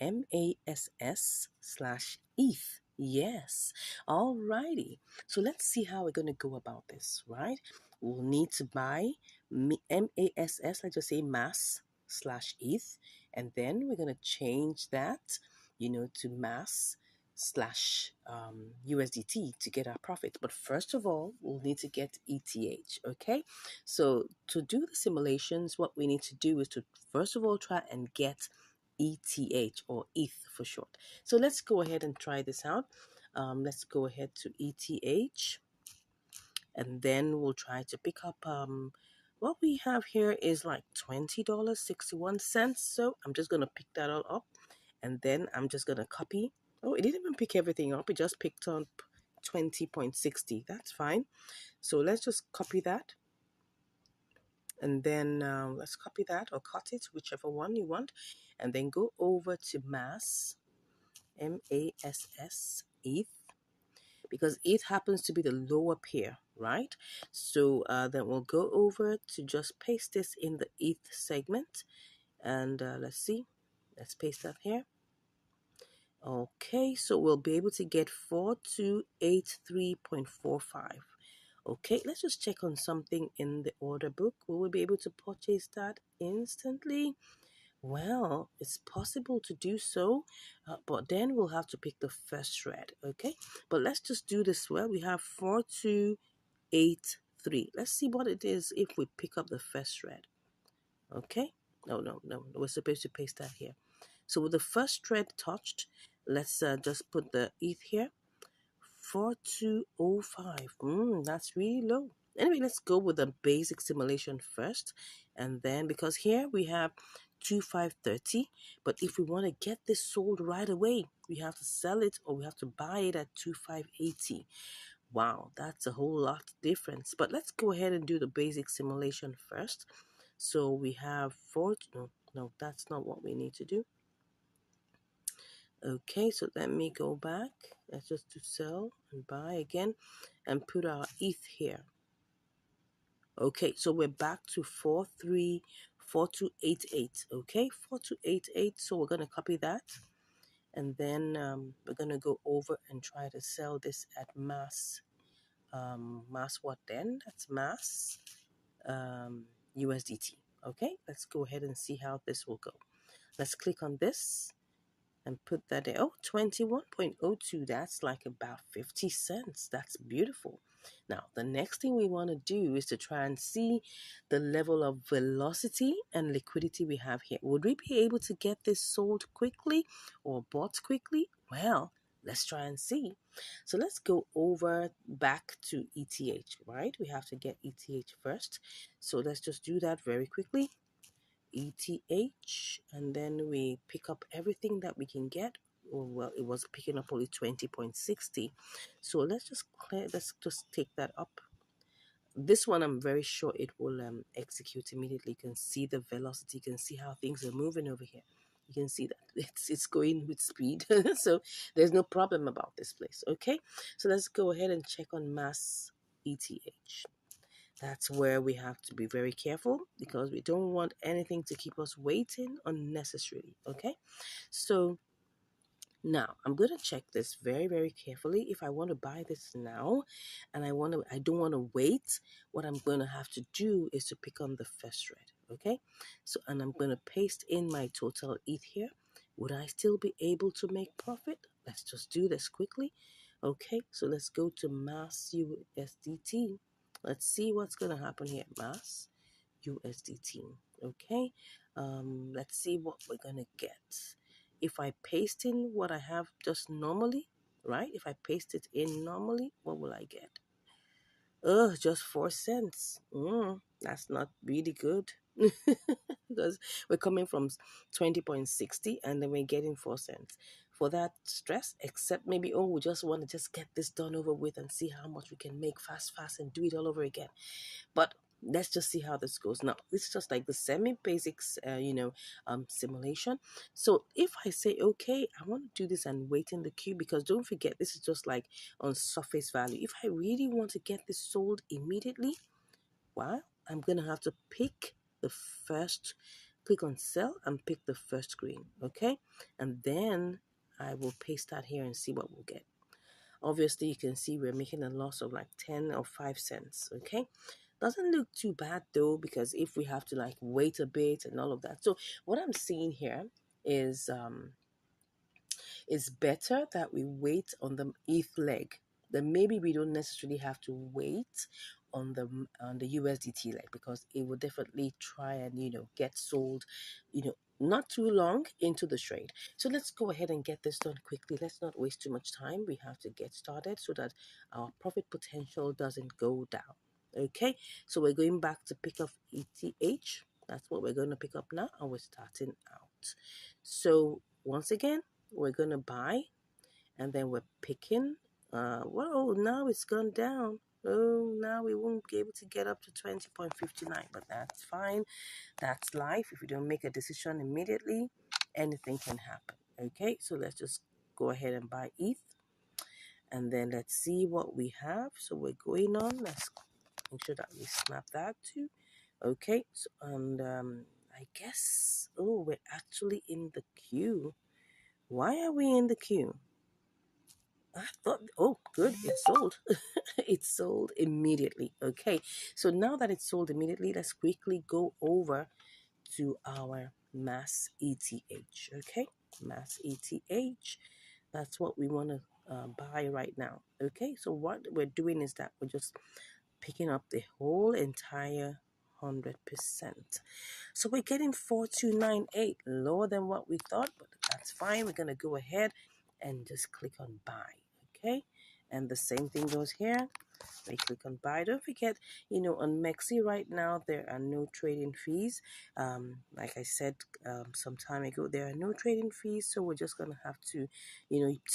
MASS/ETH. Yes. Alrighty. So let's see how we're going to go about this, right? We'll need to buy MASS, let's just say mass/ETH, and then we're going to change that, to mass slash USDT to get our profit. But first of all, we'll need to get ETH, okay? So to do the simulations, what we need to do is to first of all try and get ETH, or ETH for short. So let's go ahead and try this out. Let's go ahead to ETH, and then we'll try to pick up what we have here is like $20.61. So I'm just gonna pick that all up, and then I'm just gonna copy. Oh, it didn't even pick everything up, it just picked up 20.60. That's fine. So let's just copy that, and then let's copy that or cut it, whichever one you want, and then go over to mass, MASS ETH, because ETH happens to be the lower pair, right? So then we'll go over to just paste this in the ETH segment, and let's see, let's paste that here. Okay, so we'll be able to get 4283.45. Okay, let's just check on something in the order book. Will we be able to purchase that instantly? Well, it's possible to do so, but then we'll have to pick the first shred, okay? But let's just do this well. We have 4283. Let's see what it is if we pick up the first shred, okay? No, we're supposed to paste that here. So with the first thread touched, let's just put the ETH here. 4205. That's really low. Anyway, let's go with the basic simulation first. And then, because here we have 2530, but if we want to get this sold right away, we have to sell it or we have to buy it at 2580. Wow, that's a whole lot difference. But let's go ahead and do the basic simulation first. So we have no, that's not what we need to do. Okay, so let me go back. Let's just do sell and buy again and put our ETH here. Okay, so we're back to 4288. Okay, 4288. So we're going to copy that. And then we're going to go over and try to sell this at mass. Mass what then? That's mass USDT. Okay, let's go ahead and see how this will go. Let's click on this and put that there. Oh, 21.02. That's like about 50 cents. That's beautiful. Now, the next thing we want to do is to try and see the level of velocity and liquidity we have here. Would we be able to get this sold quickly or bought quickly? Well, let's try and see. So let's go over back to ETH, right? We have to get ETH first. So let's just do that very quickly. ETH, and then we pick up everything that we can get. Oh, well, it was picking up only 20.60. So let's just take that up. This one I'm very sure it will execute immediately. You can see the velocity, you can see how things are moving over here. You can see that it's going with speed. So there's no problem about this place. Okay, so let's go ahead and check on mass ETH. That's where we have to be very careful because we don't want anything to keep us waiting unnecessarily. Okay, so now I'm going to check this very, very carefully. If I want to buy this now and I don't want to wait, what I'm going to have to do is to pick on the first thread. Okay, so and I'm going to paste in my total ETH here. Would I still be able to make profit? Let's just do this quickly. Okay, so let's go to mass USDT. Let's see what's going to happen here. Mass USDT. Okay, let's see what we're going to get. If I paste in what I have just normally, right? If I paste it in normally, what will I get? Just 4 cents. That's not really good. Because we're coming from 20.60 and then we're getting 4 cents. For that stress, except maybe, we just want to just get this done over with and see how much we can make fast and do it all over again. But let's just see how this goes. Now, this is just like the semi-basics, simulation. So if I say, okay, I want to do this and wait in the queue, because don't forget, this is just like on surface value. If I really want to get this sold immediately, well, I'm going to have to pick the first click on sell and pick the first screen, okay? And then I will paste that here and see what we'll get. Obviously, you can see we're making a loss of like 10 or 5 cents, okay? Doesn't look too bad though, because if we have to like wait a bit and all of that. So what I'm seeing here is it's better that we wait on the ETH leg. Then maybe we don't necessarily have to wait on the USDT leg, because it will definitely try and get sold, not too long into the trade. So let's go ahead and get this done quickly. Let's not waste too much time. We have to get started so that our profit potential doesn't go down. Okay, so we're going back to pick up ETH. That's what we're going to pick up now, and we're starting out. So once again, we're going to buy, and then we're picking. Well, now it's gone down. Oh, now we won't be able to get up to 20.59, but that's fine. That's life. If we don't make a decision immediately, anything can happen. Okay, so let's just go ahead and buy ETH, and then let's see what we have. So we're going on. Let's make sure that we snap that too. Okay, so, and I guess, oh, we're actually in the queue. Why are we in the queue? I thought, oh, good, it sold. It sold immediately. Okay, so now that it's sold immediately, let's quickly go over to our mass ETH. Okay, mass ETH. That's what we want to buy right now. Okay, so what we're doing is that we're just picking up the whole entire 100%. So we're getting 4298, lower than what we thought, but that's fine. We're going to go ahead and just click on buy. Okay, and the same thing goes here. We click on buy. Don't forget, on Mexi right now, there are no trading fees. Like I said some time ago, there are no trading fees. So we're just going to have to,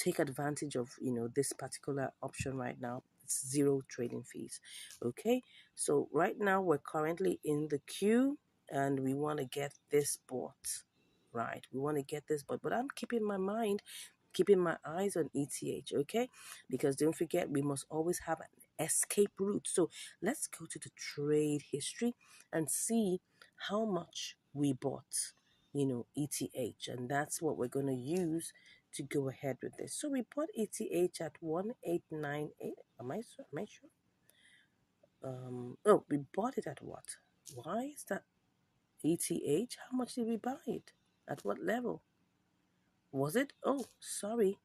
take advantage of, this particular option right now. It's zero trading fees. Okay, so right now we're currently in the queue, and we want to get this bought. Right, we want to get this bought, but I'm keeping my eyes on ETH, okay? Because don't forget, we must always have an escape route. So let's go to the trade history and see how much we bought, ETH. And that's what we're going to use to go ahead with this. So we bought ETH at 1898. Am I sure? Oh, we bought it at what? Why is that ETH? How much did we buy it? At what level? Was it? Oh, sorry.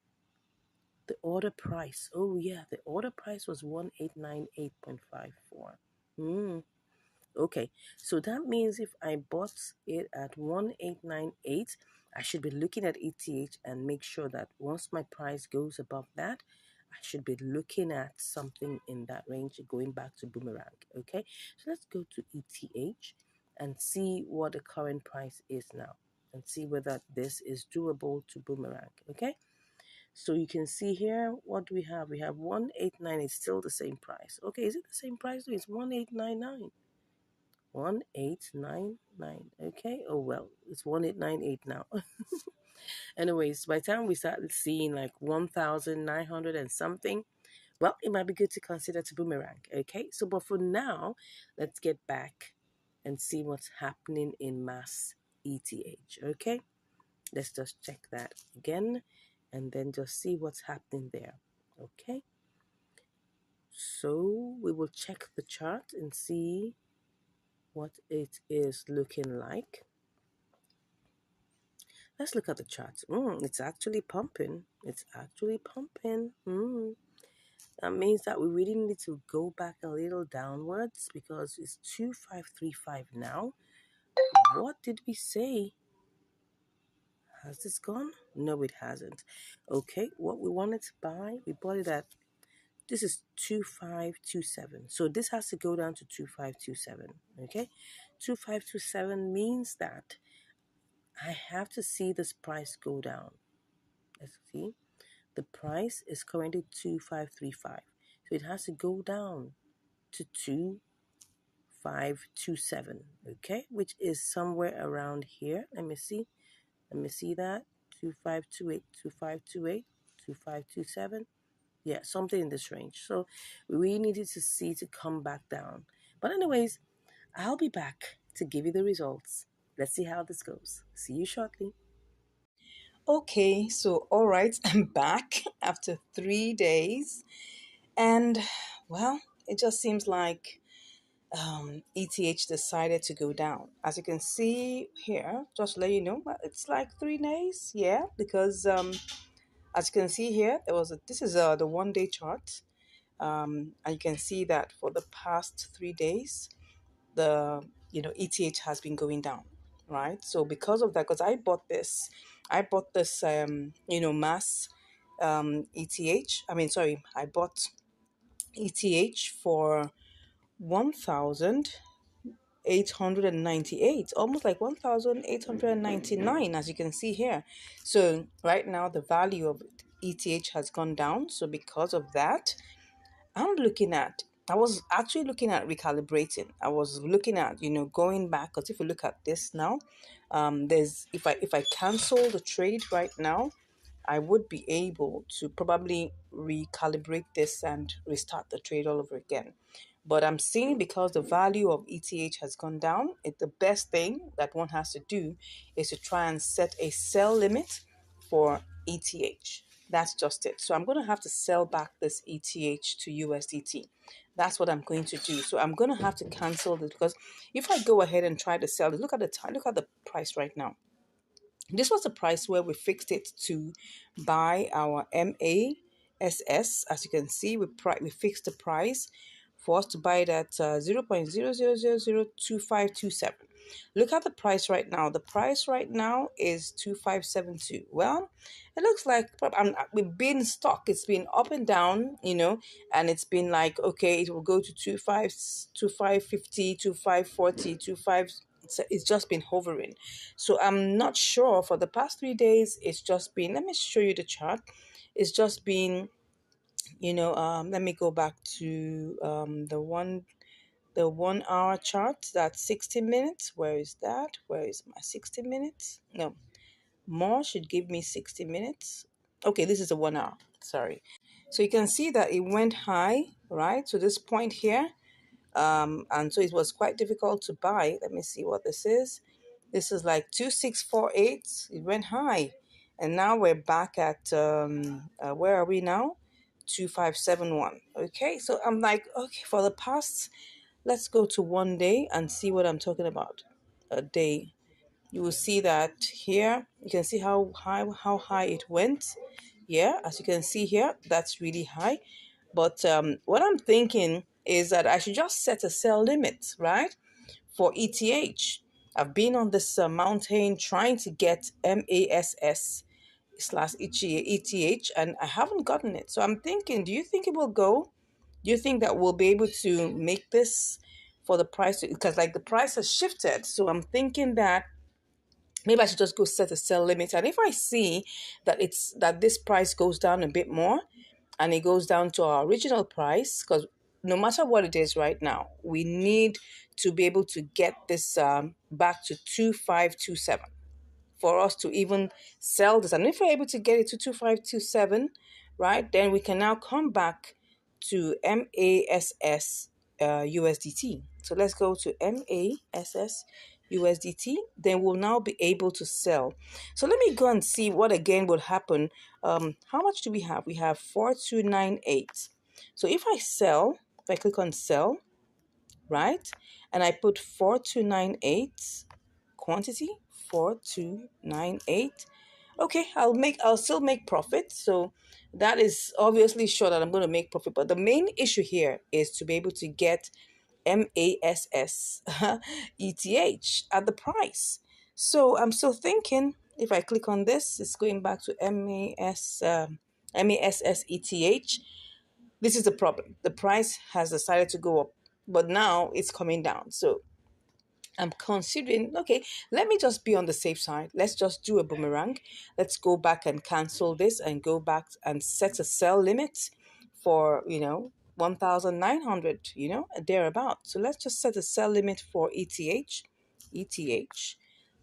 The order price. Oh, yeah. The order price was 1898.54. Okay. So that means if I bought it at 1898, I should be looking at ETH and make sure that once my price goes above that, I should be looking at something in that range going back to Boomerang. Okay. So let's go to ETH and see what the current price is now and see whether this is doable to Boomerang. Okay. So you can see here, what do we have? We have 1899. It's still the same price. Okay, is it the same price? It's 1899. 1899. Okay. Oh well, it's 1898 now. Anyways, by the time we start seeing like 1900 and something, well, it might be good to consider to Boomerang. Okay. So, but for now, let's get back and see what's happening in mass ETH. Okay. Let's just check that again and then just see what's happening there. Okay. So we will check the chart and see what it is looking like. Let's look at the chart. It's actually pumping. It's actually pumping. That means that we really need to go back a little downwards because it's 2535 now. What did we say? Has this gone? No, it hasn't. Okay, what we wanted to buy, we bought it at, this is 2527. So this has to go down to 2527. Okay, 2527 means that I have to see this price go down. Let's see. The price is currently 2535. So it has to go down to 2527. Okay, which is somewhere around here. Let me see. Let me see that. 2528, 2528, 2527. Yeah, something in this range. So we really needed to see to come back down. But anyways, I'll be back to give you the results Let's see how this goes. See you shortly. Okay, so all right, I'm back after 3 days, and well, it just seems like ETH decided to go down. As you can see here, just to let you know, it's like 3 days, yeah, because as you can see here, this is the 1 day chart, and you can see that for the past 3 days, the ETH has been going down, right? So because of that, because I bought this mass ETH. I mean, sorry, I bought ETH for 1,898, almost like 1,899, as you can see here. So right now the value of ETH has gone down. So because of that, I was actually looking at recalibrating. I was looking at, going back, because if you look at this now, there's if I cancel the trade right now, I would be able to probably recalibrate this and restart the trade all over again. But I'm seeing, because the value of ETH has gone down, the best thing that one has to do is to try and set a sell limit for ETH. That's just it. So I'm going to have to sell back this ETH to USDT. That's what I'm going to do. So I'm going to have to cancel this, because if I go ahead and try to sell it, look at the time, look at the price right now. This was the price where we fixed it to buy our MASS. As you can see, we fixed the price for us to buy it at 0.00002527. Look at the price right now. The price right now is 2572. Well, it looks like we've been stuck. It's been up and down, and it's been like, okay, it will go to 2550, 2540, 25. It's just been hovering. So I'm not sure, for the past 3 days. It's just been, let me show you the chart. It's just been, let me go back to the 1 hour chart. That's 60 minutes. Where is that? Where is my 60 minutes? No, more should give me 60 minutes. Okay, this is a 1 hour. Sorry. So you can see that it went high, right, to this point here. And so it was quite difficult to buy. Let me see what this is. This is like 2648. It went high. And now we're back at, where are we now? 2571. Okay, so I'm like, okay, for the past, let's go to 1 day and see what I'm talking about. A day. You will see that here, you can see how high it went. Yeah, as you can see here, that's really high. But what I'm thinking is that I should just set a sell limit, right, for ETH. I've been on this mountain trying to get MASS slash ETH, and I haven't gotten it. So I'm thinking, do you think it will go? Do you think that we'll be able to make this for the price? Because like the price has shifted. So I'm thinking that maybe I should just go set a sell limit. And if I see that this price goes down a bit more, and it goes down to our original price, because no matter what it is right now, we need to be able to get this back to 2527 for us to even sell this. And if we're able to get it to 2527, right, then we can now come back to MASS USDT. So let's go to MASS USDT. Then we'll now be able to sell. So let me go and see what again would happen. How much do we have? We have 4298. So if I click on sell, right, and I put 4298 quantity, 4298. Okay, I'll still make profit. So that is obviously sure that I'm going to make profit. But the main issue here is to be able to get MASS ETH at the price. So I'm still thinking, if I click on this, it's going back to MASS ETH. This is the problem. The price has decided to go up, but now it's coming down. So I'm considering, okay, let me just be on the safe side. Let's just do a boomerang. Let's go back and cancel this and go back and set a sell limit for, 1,900, thereabout. So let's just set a sell limit for ETH. ETH.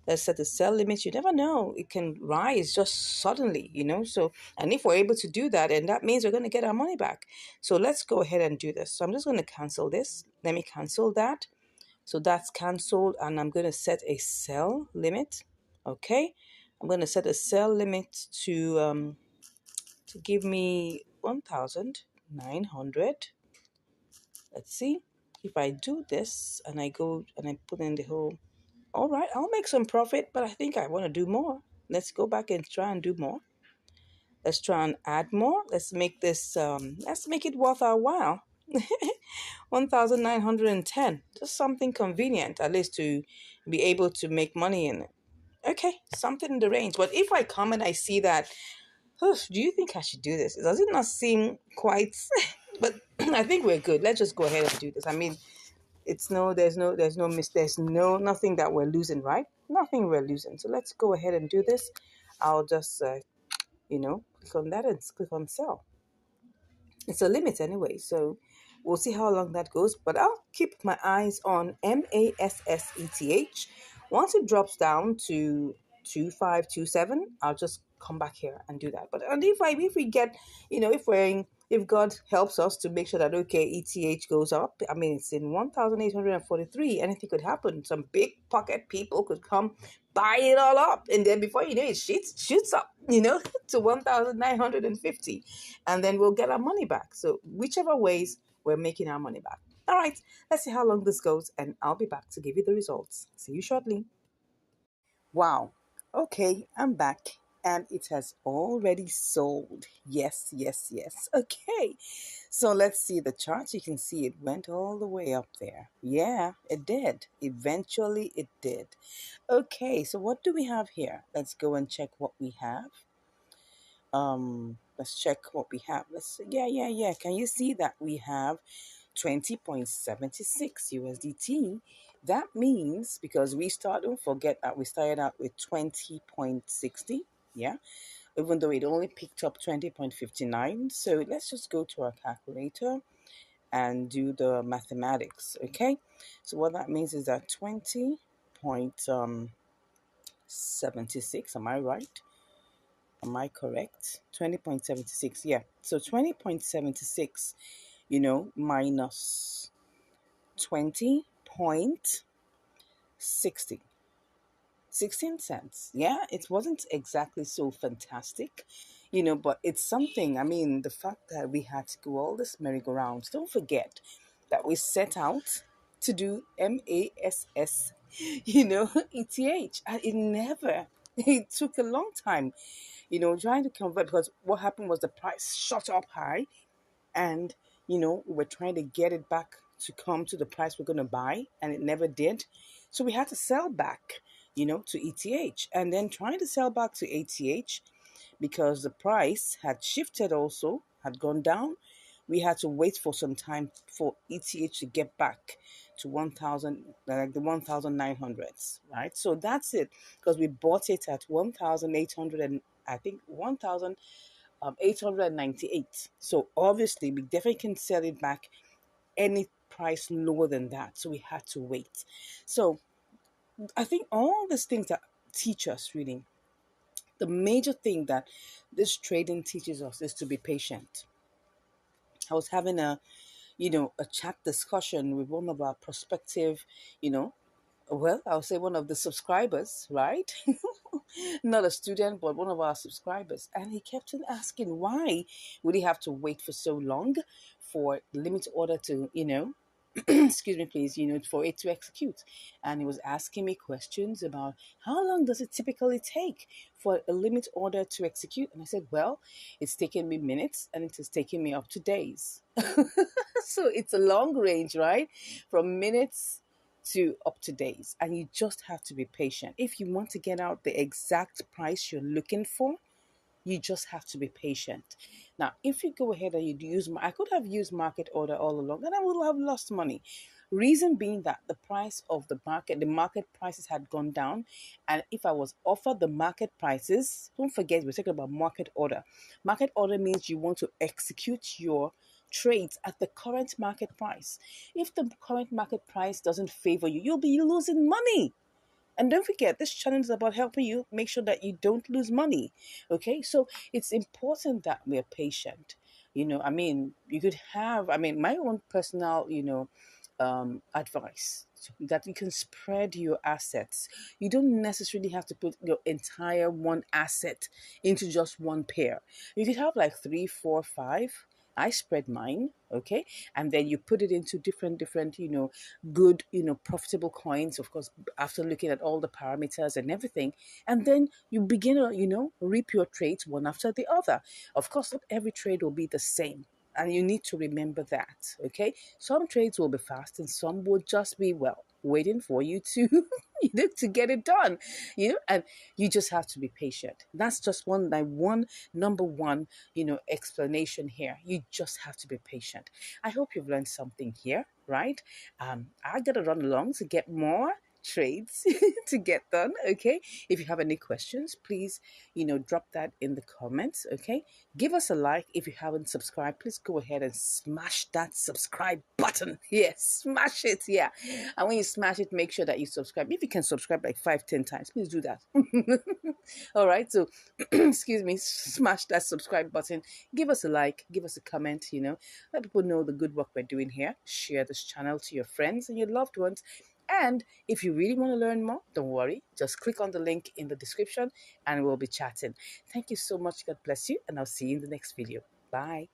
Let's set a sell limit. You never know. It can rise just suddenly, So, and if we're able to do that, and that means we're going to get our money back. So let's go ahead and do this. So I'm just going to cancel this. Let me cancel that. So that's canceled, and I'm going to set a sell limit. Okay, I'm going to set a sell limit to give me 1,900. Let's see if I do this and I go and I put in the whole. All right, I'll make some profit, but I think I want to do more. Let's go back and try and do more. Let's try and add more. Let's make this. Let's make it worth our while. 1,910. Just something convenient, at least to be able to make money in it. Okay, something in the range. But if I come and I see that, do you think I should do this? Does it not seem quite? But I think we're good. Let's just go ahead and do this. I mean, it's no, there's no nothing that we're losing, right? Nothing we're losing. So let's go ahead and do this. I'll just, click on that and click on sell. It's a limit anyway, so we'll see how long that goes. But I'll keep my eyes on MASSETH. Once it drops down to 2527, I'll just come back here and do that. But and if we get, if God helps us to make sure that okay, ETH goes up. I mean, it's in 1,843. Anything could happen. Some big pocket people could come buy it all up, and then before you know it, shoots up, to 1,950, and then we'll get our money back. So whichever ways, we're making our money back. All right, let's see how long this goes, and I'll be back to give you the results. See you shortly. Wow. Okay, I'm back. And it has already sold. Yes, yes, yes. Okay. So let's see the chart. You can see it went all the way up there. Yeah, it did. Eventually it did. Okay, so what do we have here? Let's go and check what we have. Let's check what we have. Yeah. Can you see that we have 20.76 USDT? That means because don't forget that we started out with 20.60. Yeah, even though it only picked up 20.59. So let's just go to our calculator and do the mathematics. Okay, so what that means is that 20.76. Am I right? Am I correct? 20.76. Yeah. So 20.76, minus 20.60. 16 cents. Yeah, it wasn't exactly so fantastic, but it's something. I mean, the fact that we had to go all this merry-go-rounds. Don't forget that we set out to do MASS, ETH. And it took a long time, trying to convert, because what happened was the price shot up high, and we were trying to get it back to come to the price we're going to buy, and it never did. So we had to sell back, to ETH, and then trying to sell back to ATH because the price had shifted, also had gone down. We had to wait for some time for ETH to get back to 1,000, like the 1,900s, right? So that's it, because we bought it at 1,800, and I think 1,898. So obviously we definitely can sell it back any price lower than that. So we had to wait. So I think all these things that teach us, really, the major thing that this trading teaches us is to be patient. I was having a chat discussion with one of our prospective, you know, I'll say one of the subscribers, right? Not a student, but one of our subscribers. And he kept on asking, why would he have to wait for so long for limit order to, excuse me, please, for it to execute? And he was asking me questions about how long does it typically take for a limit order to execute? And I said, well, it's taken me minutes and it has taken me up to days. So it's a long range, right? From minutes to up to days, and you just have to be patient. If you want to get out the exact price you're looking for, you just have to be patient. Now, if you go ahead and I could have used market order all along and I would have lost money. Reason being that the market prices had gone down. And if I was offered the market prices, don't forget, we're talking about market order. Market order means you want to execute your trades at the current market price. If the current market price doesn't favor you, you'll be losing money. And don't forget, this channel is about helping you make sure that you don't lose money. Okay, so it's important that we're patient. I mean, my own personal, advice, so that you can spread your assets. You don't necessarily have to put your entire one asset into just one pair. You could have like three, four, five. I spread mine, okay, and then you put it into different, good, profitable coins. Of course, after looking at all the parameters and everything, and then you begin to, reap your trades one after the other. Of course, not every trade will be the same, and you need to remember that, okay? Some trades will be fast and some will just be, well, waiting for you to to get it done, and you just have to be patient. That's just one number one, explanation here. You just have to be patient. I hope you've learned something here, right? I gotta run along to get more trades to get done, okay? If you have any questions, please, drop that in the comments, okay? Give us a like. If you haven't subscribed, please go ahead and smash that subscribe button. Yes, smash it. Yeah. And when you smash it, make sure that you subscribe. If you can subscribe like 5, 10 times, please do that. All right. So, excuse me, smash that subscribe button. Give us a like. Give us a comment. Let people know the good work we're doing here. Share this channel to your friends and your loved ones. And if you really want to learn more, don't worry. Just click on the link in the description and we'll be chatting. Thank you so much. God bless you. And I'll see you in the next video. Bye.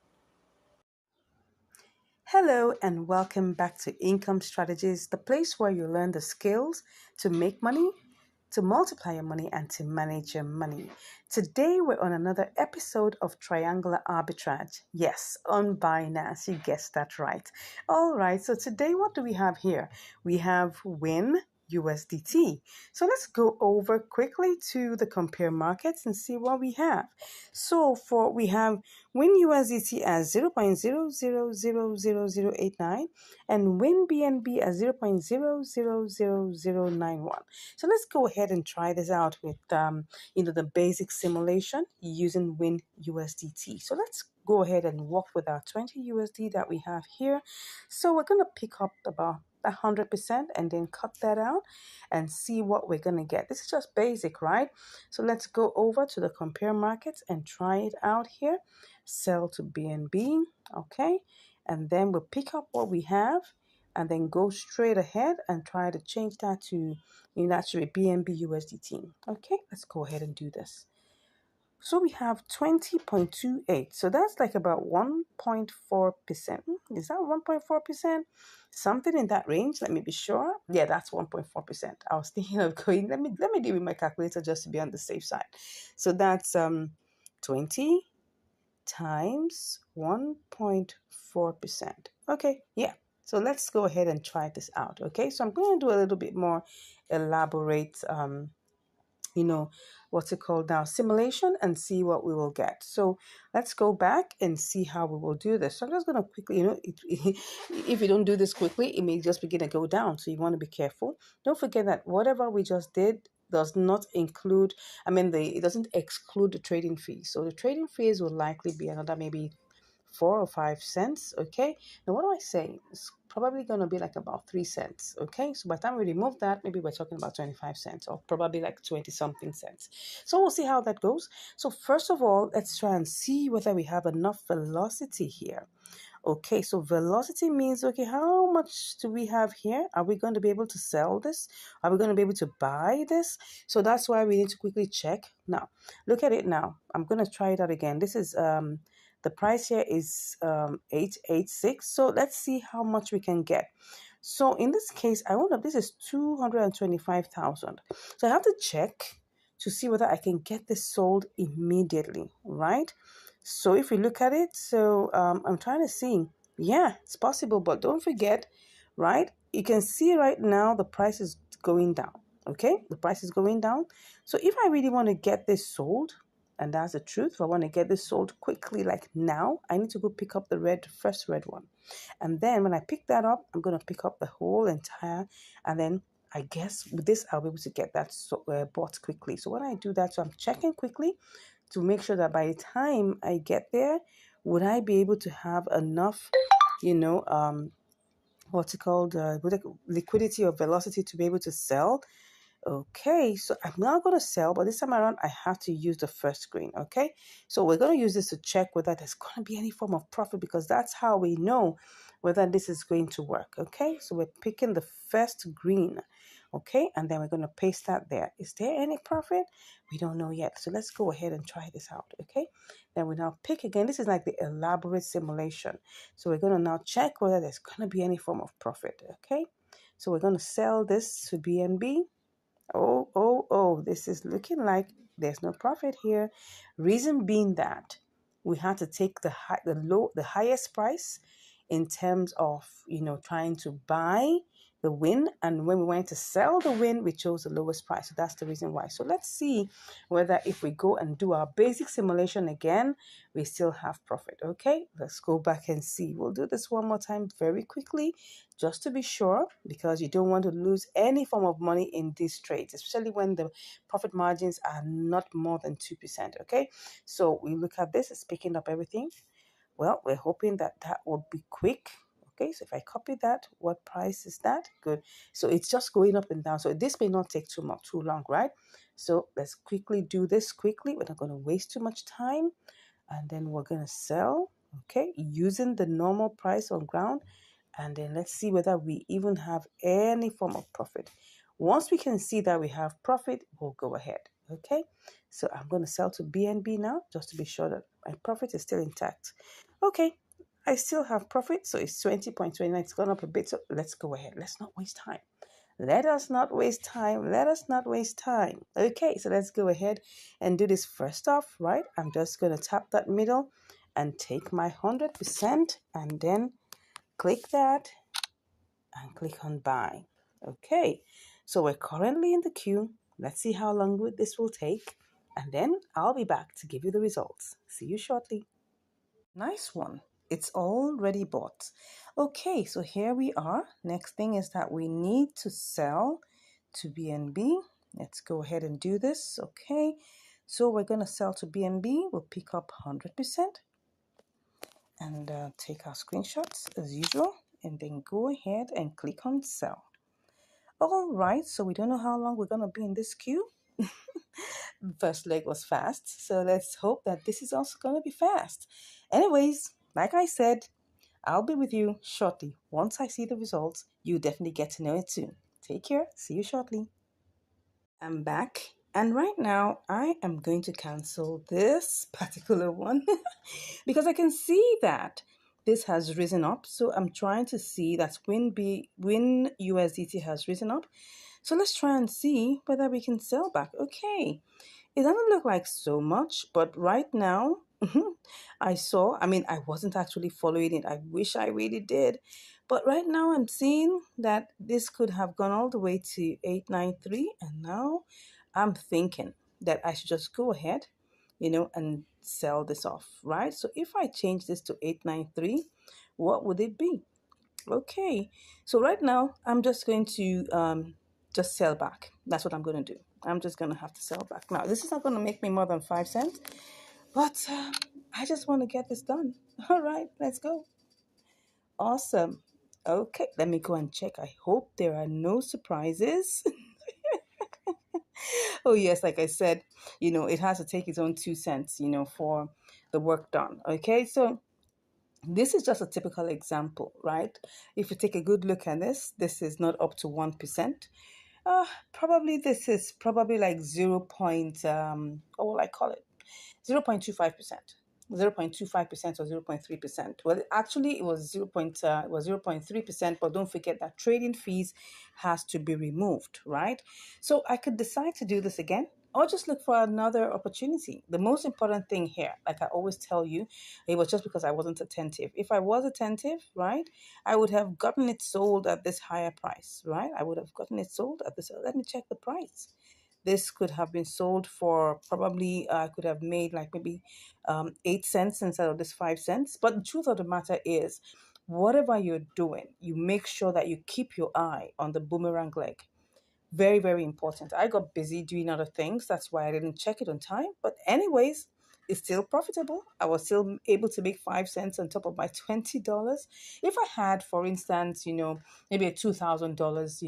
Hello, and welcome back to Income Strategies, the place where you learn the skills to make money, to multiply your money, and to manage your money. Today, we're on another episode of Triangular Arbitrage. Yes, on Binance. You guessed that right. All right, so today, what do we have here? We have WIN USDT. So let's go over quickly to the compare markets and see what we have. So we have WIN USDT as 0.00000089 and WIN BNB as 0.000091. So let's go ahead and try this out with the basic simulation using WIN USDT. So let's go ahead and work with our 20 USD that we have here. So we're going to pick up about 100% and then cut that out and see what we're going to get. This is just basic, right? So let's go over to the compare markets and try it out here. Sell to BNB, okay? And then we'll pick up what we have and then go straight ahead and try to change that to naturally BNB USDT. Okay, let's go ahead and do this. So we have 20.28. So that's like about 1.4%. Is that 1.4%? Something in that range. Let me be sure. Yeah, that's 1.4%. I was thinking of going, let me deal with my calculator just to be on the safe side. So that's 20 times 1.4%. Okay, yeah. So let's go ahead and try this out. Okay, so I'm going to do a little bit more elaborate what's it called now, simulation, and see what we will get. So let's go back and see how we will do this. So I'm just going to quickly, if you don't do this quickly, it may just begin to go down. So you want to be careful. Don't forget that whatever we just did does not include, it doesn't exclude the trading fees. So the trading fees will likely be another maybe 4 or 5 cents. Okay, now what do I say? It's probably going to be like about 3 cents. Okay, so by the time we remove that, maybe we're talking about 25 cents or probably like 20 something cents. So we'll see how that goes. So first of all, let's try and see whether we have enough velocity here. Okay, so velocity means, okay, how much do we have here? Are we going to be able to sell this? Are we going to be able to buy this? So that's why we need to quickly check. Now, look at it now. I'm going to try it out again. This is the price here is 886. So let's see how much we can get. So in this case, this is 225,000. So I have to check to see whether I can get this sold immediately, right? So if we look at it, so I'm trying to see, yeah, it's possible, but don't forget, right? You can see right now the price is going down, okay? The price is going down. So if I really want to get this sold, and that's the truth, if I want to get this sold quickly, like now, I need to go pick up the first red one. And then when I pick that up, I'm going to pick up the whole entire, and then I guess with this, I'll be able to get that bought quickly. So when I do that, so I'm checking quickly to make sure that by the time I get there, would I be able to have enough, what's it called, liquidity or velocity to be able to sell Okay, so I'm not going to sell, but this time around I have to use the first screen. Okay, so we're going to use this to check whether there's going to be any form of profit, because that's how we know whether this is going to work. Okay, so we're picking the first green. Okay, and then we're going to paste that there. Is there any profit? We don't know yet. So let's go ahead and try this out. Okay, then we now pick again. This is like the elaborate simulation. So we're going to now check whether there's going to be any form of profit. Okay, so we're going to sell this to BNB. Oh, this is looking like there's no profit here. Reason being that we had to take the highest price in terms of, trying to buy the win. And when we went to sell the win, we chose the lowest price. So that's the reason why. So let's see whether if we go and do our basic simulation again, we still have profit. Okay, let's go back and see. We'll do this one more time very quickly, just to be sure, because you don't want to lose any form of money in these trades, especially when the profit margins are not more than 2%. Okay, so we look at this, it's picking up everything. Well, we're hoping that that will be quick. Okay, so if I copy that, what price is that? Good. So it's just going up and down. So this may not take too long, right? So let's quickly do this quickly. We're not going to waste too much time. And then we're going to sell, okay, using the normal price on ground. And then let's see whether we even have any form of profit. Once we can see that we have profit, we'll go ahead. Okay, so I'm going to sell to BNB now, just to be sure that my profit is still intact. Okay, I still have profit, so it's 20.29. It's gone up a bit, so let's go ahead. Let's not waste time. Let us not waste time. Let us not waste time. Okay, so let's go ahead and do this first off, right? I'm just going to tap that middle and take my 100% and then click that and click on buy. Okay, so we're currently in the queue. Let's see how long this will take, and then I'll be back to give you the results. See you shortly. Nice one. It's already bought. Okay, so here we are. Next thing is that we need to sell to BNB. Let's go ahead and do this. Okay, so we're going to sell to BNB. We'll pick up 100% and take our screenshots as usual, and then go ahead and click on sell. All right, so we don't know how long we're going to be in this queue. First leg was fast, so let's hope that this is also going to be fast. Anyways, like I said, I'll be with you shortly. Once I see the results, you definitely get to know it soon. Take care. See you shortly. I'm back, and right now I am going to cancel this particular one because I can see that this has risen up. So I'm trying to see that when USDT has risen up. So let's try and see whether we can sell back. Okay, it doesn't look like so much, but right now, I wasn't actually following it. I wish I really did. But right now, I'm seeing that this could have gone all the way to 893. And now I'm thinking that I should just go ahead, and sell this off, right? So if I change this to 893, what would it be? Okay, so right now I'm just going to just sell back. That's what I'm going to do. I'm just going to have to sell back. Now, this is not going to make me more than 5 cents, but I just want to get this done. All right, let's go. Awesome. Okay, let me go and check. I hope there are no surprises. Oh, yes, like I said, it has to take its own 2 cents, for the work done. Okay, so this is just a typical example, right? If you take a good look at this is not up to 1%. Probably this is probably like what will I call it? 0.25%. 0.25% or 0.3%. Well, actually, it was 0.3%, but don't forget that trading fees has to be removed, right? So I could decide to do this again or just look for another opportunity. The most important thing here, like I always tell you, it was just because I wasn't attentive. If I was attentive, right, I would have gotten it sold at this higher price, right? I would have gotten it sold at this. Let me check the price. This could have been sold for probably, I could have made like maybe 8 cents instead of this 5 cents. But the truth of the matter is, whatever you're doing, you make sure that you keep your eye on the boomerang leg. Very, very important. I got busy doing other things. That's why I didn't check it on time. But anyways, it's still profitable. I was still able to make 5 cents on top of my $20. If I had, for instance, maybe a $2,000,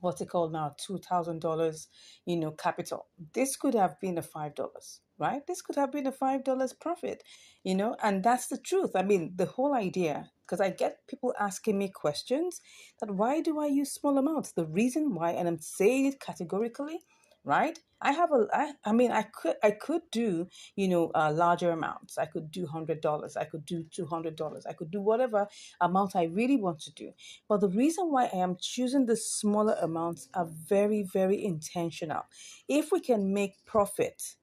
what's it called now, $2,000, capital. This could have been a $5, right? This could have been a $5 profit, and that's the truth. I mean, the whole idea, because I get people asking me questions that why do I use small amounts? The reason why, and I'm saying it categorically, right? I mean, I could do, larger amounts. I could do $100. I could do $200. I could do whatever amount I really want to do. But the reason why I am choosing the smaller amounts are very, very intentional. If we can make profit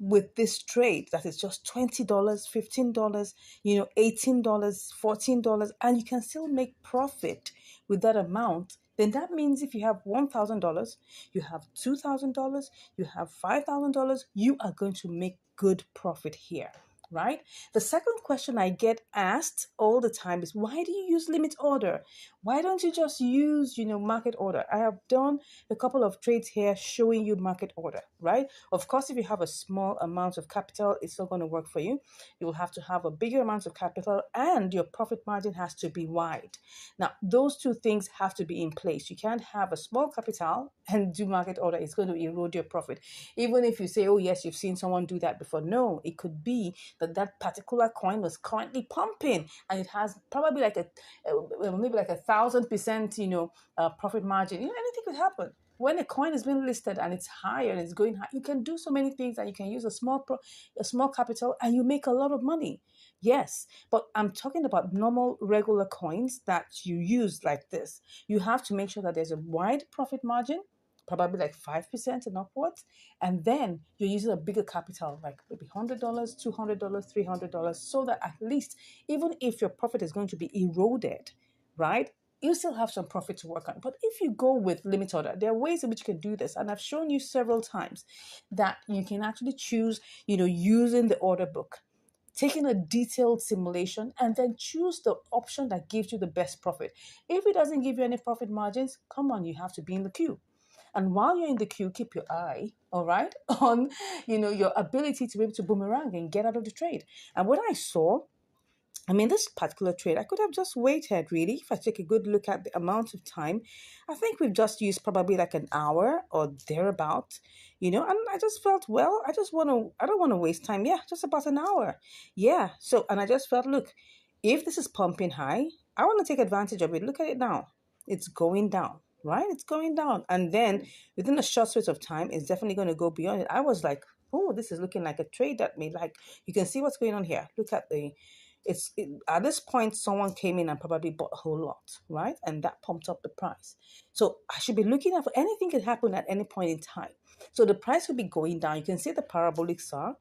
with this trade that is just $20, $15, $18, $14, and you can still make profit with that amount, then that means if you have $1,000, you have $2,000, you have $5,000, you are going to make good profit here. Right? The second question I get asked all the time is, why do you use limit order? Why don't you just use, market order? I have done a couple of trades here showing you market order, right? Of course, if you have a small amount of capital, it's not going to work for you. You will have to have a bigger amount of capital, and your profit margin has to be wide. Now, those two things have to be in place. You can't have a small capital and do market order. It's going to erode your profit. Even if you say, oh, yes, you've seen someone do that before. No, it could be that that particular coin was currently pumping and it has probably like maybe like 1,000%, profit margin. Anything could happen. When a coin is being listed and it's high and it's going high, you can do so many things, and you can use a small capital and you make a lot of money. Yes, but I'm talking about normal, regular coins that you use like this. You have to make sure that there's a wide profit margin, probably like 5% and upwards. And then you're using a bigger capital, like maybe $100, $200, $300, so that at least, even if your profit is going to be eroded, right? You still have some profit to work on. But if you go with limit order, there are ways in which you can do this. And I've shown you several times that you can actually choose, using the order book, taking a detailed simulation, and then choose the option that gives you the best profit. If it doesn't give you any profit margins, come on, you have to be in the queue. And while you're in the queue, keep your eye, all right, on your ability to be able to boomerang and get out of the trade. And what I saw, I mean, this particular trade, I could have just waited really. If I take a good look at the amount of time, I think we've just used probably like an hour or thereabout, and I just felt, well, I don't want to waste time. Yeah, just about an hour. Yeah. So, and I just felt, look, if this is pumping high, I want to take advantage of it. Look at it now. It's going down, right? It's going down. And then within a short space of time, it's definitely going to go beyond it. I was like, oh, this is looking like a trade that may, like, you can see what's going on here. Look at at this point, someone came in and probably bought a whole lot, right? And that pumped up the price. So I should be looking out for anything can happen at any point in time. So the price will be going down. You can see the parabolic saw,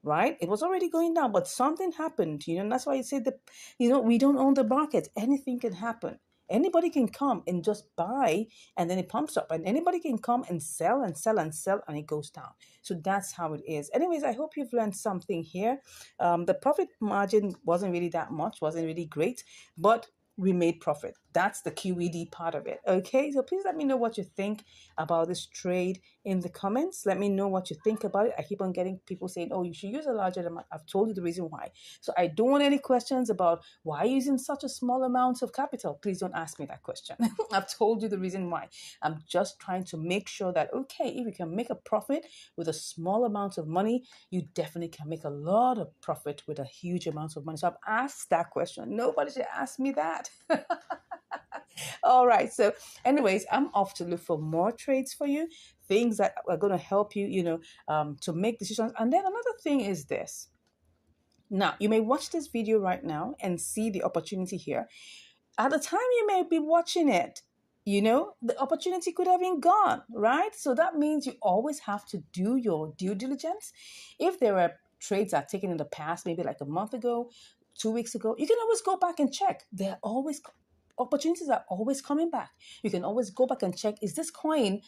right? It was already going down, but something happened, and that's why you say that, we don't own the market. Anything can happen. Anybody can come and just buy, and then it pumps up, and anybody can come and sell and sell and sell, and it goes down. So that's how it is. Anyways, I hope you've learned something here. The profit margin wasn't really that much, wasn't really great, but we made profit. That's the QED part of it. Okay, so please let me know what you think about this trade in the comments. Let me know what you think about it. I keep on getting people saying, oh, you should use a larger amount. I've told you the reason why. So I don't want any questions about why using such a small amount of capital. Please don't ask me that question. I've told you the reason why. I'm just trying to make sure that, okay, if you can make a profit with a small amount of money, you definitely can make a lot of profit with a huge amount of money. So I've asked that question. Nobody should ask me that. All right. So, anyways, I'm off to look for more trades for you, things that are going to help you, to make decisions. And then another thing is this. Now, you may watch this video right now and see the opportunity here. At the time you may be watching it, the opportunity could have been gone, right? So that means you always have to do your due diligence. If there are trades that are taken in the past, maybe like a month ago, 2 weeks ago, you can always go back and check. They're always opportunities are always coming back. You can always go back and check, is this coin,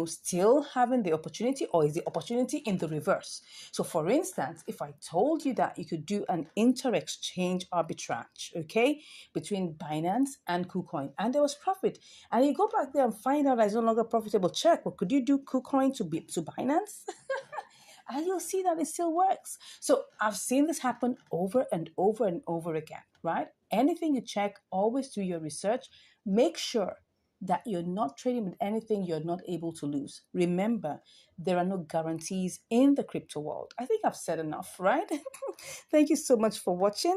still having the opportunity, or is the opportunity in the reverse? So for instance, if I told you that you could do an inter-exchange arbitrage, okay, between Binance and KuCoin, and there was profit, and you go back there and find out that it's no longer profitable, check, well, could you do KuCoin to Binance? And you'll see that it still works. So I've seen this happen over and over and over again, right? Anything you check, always do your research. Make sure that you're not trading with anything you're not able to lose. Remember, there are no guarantees in the crypto world. I think I've said enough, right? Thank you so much for watching.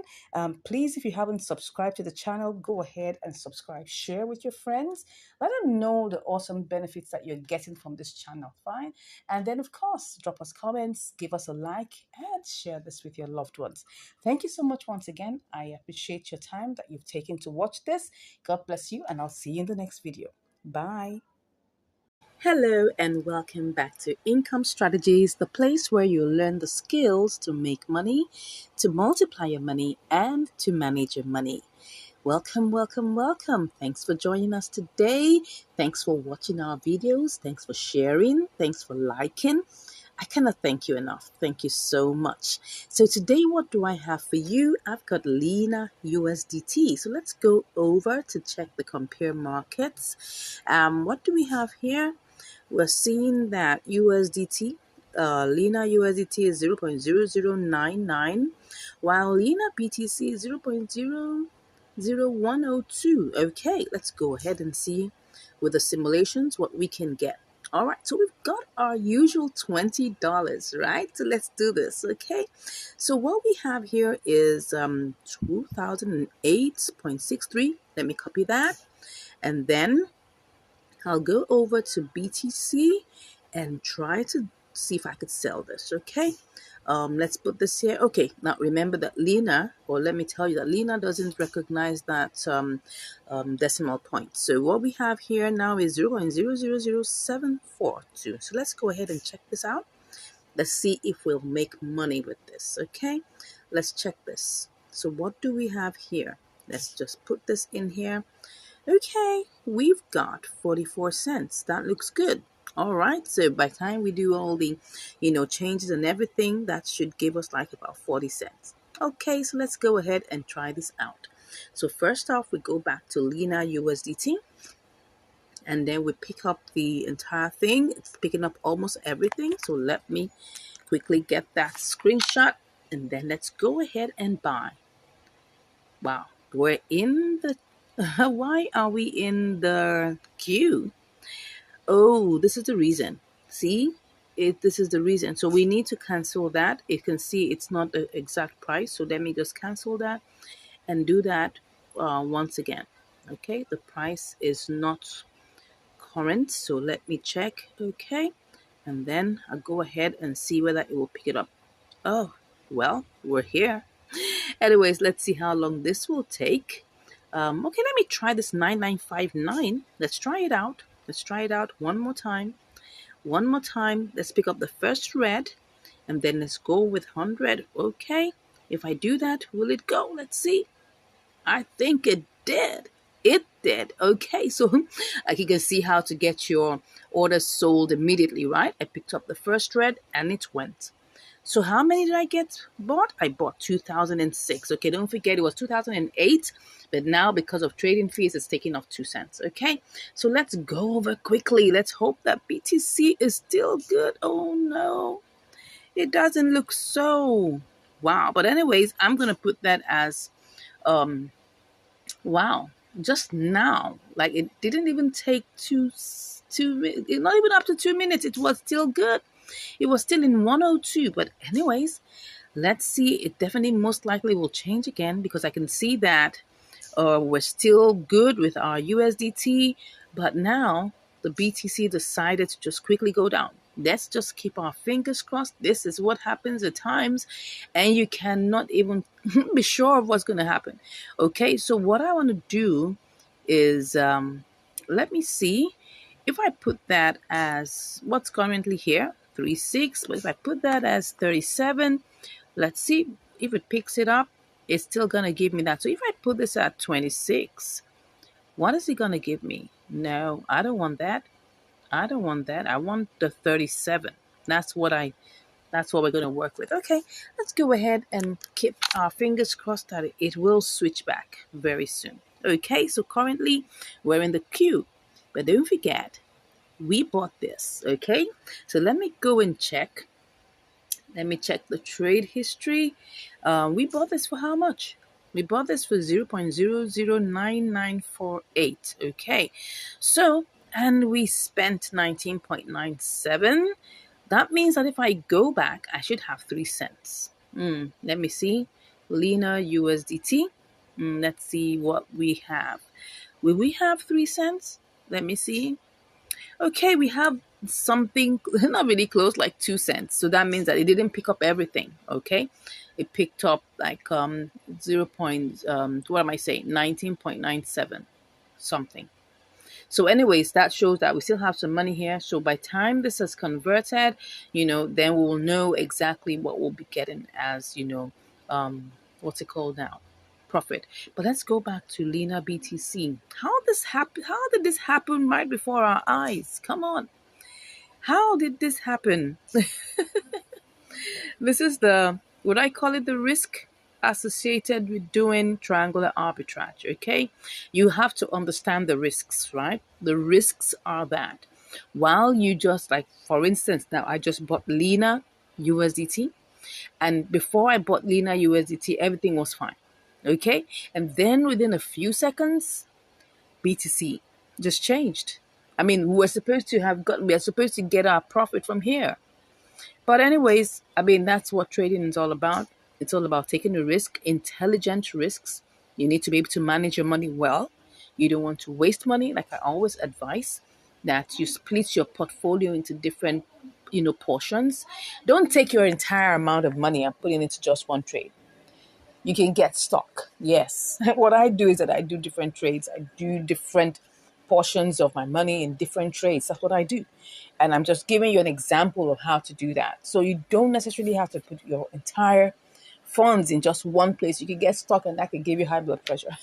Please, if you haven't subscribed to the channel, go ahead and subscribe. Share with your friends. Let them know the awesome benefits that you're getting from this channel, fine? And then, of course, drop us comments, give us a like, and share this with your loved ones. Thank you so much once again. I appreciate your time that you've taken to watch this. God bless you, and I'll see you in the next video. Bye. Hello and welcome back to Income Strategies, the place where you learn the skills to make money, to multiply your money, and to manage your money. Welcome, welcome, welcome. Thanks for joining us today. Thanks for watching our videos. Thanks for sharing. Thanks for liking. I cannot thank you enough. Thank you so much. So today, what do I have for you? I've got Lena USDT. So let's go over to check the compare markets. What do we have here? We're seeing that USDT, Lena USDT is 0.0099, while Lena BTC is 0.00102. Okay, let's go ahead and see with the simulations what we can get. All right, so we've got our usual $20, right? So let's do this, okay? So what we have here is 2008.63. Let me copy that. And then I'll go over to BTC and try to see if I could sell this, okay? Let's put this here. Okay, now remember that Lena, or let me tell you that Lena doesn't recognize that decimal point. So what we have here now is 0.000742. So let's go ahead and check this out. Let's see if we'll make money with this, okay? Let's check this. So what do we have here? Let's just put this in here. Okay, we've got 44 cents. That looks good. All right, so by the time we do all the, changes and everything, that should give us like about 40 cents. Okay, so let's go ahead and try this out. So first off, we go back to Lena USDT, and then we pick up the entire thing. It's picking up almost everything. So let me quickly get that screenshot, and then let's go ahead and buy. Wow, we're in the why are we in the queue? Oh, this is the reason. See? This is the reason. So we need to cancel that. You can see it's not the exact price. So let me just cancel that and do that once again. Okay, the price is not current. So let me check. Okay, and then I'll go ahead and see whether it will pick it up. Oh, well, we're here. Anyways, let's see how long this will take. Okay, let me try this 9959. Let's try it out. Let's try it out one more time. One more time. Let's pick up the first red, and then let's go with 100. Okay, if I do that, will it go? Let's see. I think it did. It did. Okay, so like you can see how to get your orders sold immediately, right? I picked up the first red and it went. So how many did I get bought? I bought 2006. Okay, don't forget it was 2008, but now because of trading fees, it's taking off 2 cents. Okay, so let's go over quickly. Let's hope that BTC is still good. Oh no, it doesn't look so. Wow, but anyways, I'm gonna put that as wow, just now. Like it didn't even take not even up to 2 minutes. It was still good. It was still in 102. But anyways, let's see. It definitely most likely will change again because I can see that we're still good with our USDT. But now the BTC decided to just quickly go down. Let's just keep our fingers crossed. This is what happens at times, and you cannot even be sure of what's going to happen. Okay, so what I want to do is let me see if I put that as what's currently here, 36, but if I put that as 37, let's see if it picks it up. It's still going to give me that. So if I put this at 26, what is it going to give me? No, I don't want that. I don't want that. I want the 37. That's what we're going to work with. Okay, let's go ahead and keep our fingers crossed that it will switch back very soon. Okay, so currently we're in the queue, but don't forget, we bought this. Okay, so let me go and check. Let me check the trade history. We bought this for how much? We bought this for 0.009948. Okay. So, and we spent 19.97. That means that if I go back, I should have 3 cents. Let me see. Lena USDT. Let's see what we have. Will we have 3 cents? Let me see. Okay, we have something not really close, like 2 cents. So that means that it didn't pick up everything. Okay, it picked up like 0. What am I saying? 19.97 something. So, anyways, that shows that we still have some money here. So by time this is converted, then we will know exactly what we'll be getting as what's it called now? Profit. But let's go back to Lena BTC. How did this happen right before our eyes? Come on. How did this happen? This is the, would I call it, the risk associated with doing triangular arbitrage, okay? You have to understand the risks, right? The risks are that while you just, like, for instance, now I just bought Lena USDT, and before I bought Lena USDT, everything was fine, okay? And then within a few seconds, BTC just changed. I mean, we are supposed to get our profit from here. But anyways, I mean, that's what trading is all about. It's all about taking a risk, intelligent risks. You need to be able to manage your money well. You don't want to waste money. Like I always advise that you split your portfolio into different, portions. Don't take your entire amount of money and put it into just one trade. You can get stuck. Yes. What I do is that I do different trades. I do different portions of my money in different trades. That's what I do. And I'm just giving you an example of how to do that. So you don't necessarily have to put your entire funds in just one place. You can get stuck and that can give you high blood pressure.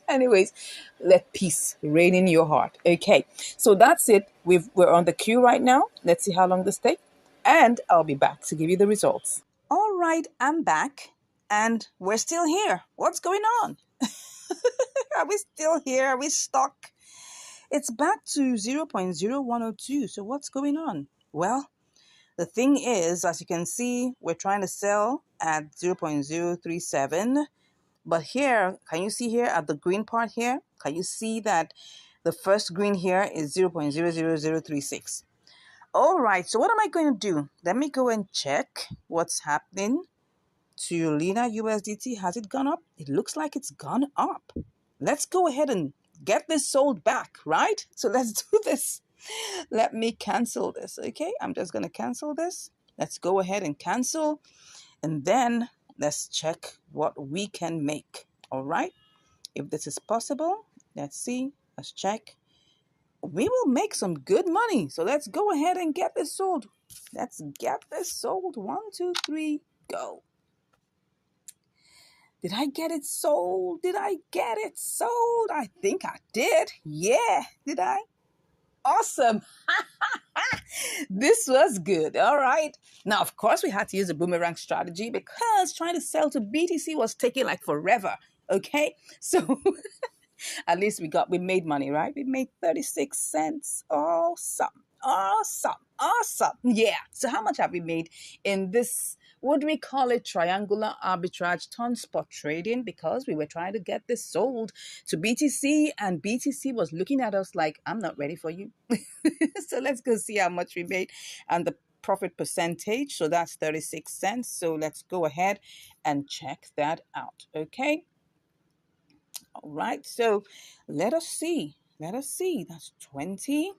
Anyways, let peace reign in your heart. Okay. So that's it. We're on the queue right now. Let's see how long this takes. And I'll be back to give you the results. All right, I'm back. And we're still here. What's going on? Are we still here? Are we stuck? It's back to 0.0102. So what's going on? Well, the thing is, as you can see, we're trying to sell at 0.037. But here, can you see here at the green part here? Can you see that the first green here is 0.00036? All right, so what am I going to do? Let me go and check what's happening to Lena USDT. Has it gone up? It looks like it's gone up. Let's go ahead and get this sold back, right? So let's do this. Let me cancel this, okay? I'm just going to cancel this. Let's go ahead and cancel. And then let's check what we can make, all right? If this is possible, let's see. Let's check. We will make some good money. So let's go ahead and get this sold. Let's get this sold. 1, 2, 3, go. Did I get it sold? Did I get it sold? I think I did. Yeah. Did I? Awesome. This was good. All right. Now, of course, we had to use a boomerang strategy because trying to sell to BTC was taking like forever. Okay. So at least we made money, right? We made 36 cents. Awesome. Awesome. Awesome. Yeah. So how much have we made in this? Would we call it triangular arbitrage ton spot trading? Because we were trying to get this sold to BTC and BTC was looking at us like, I'm not ready for you. So let's go see how much we made and the profit percentage. So that's 36 cents. So let's go ahead and check that out. Okay. All right. So let us see. Let us see. That's 20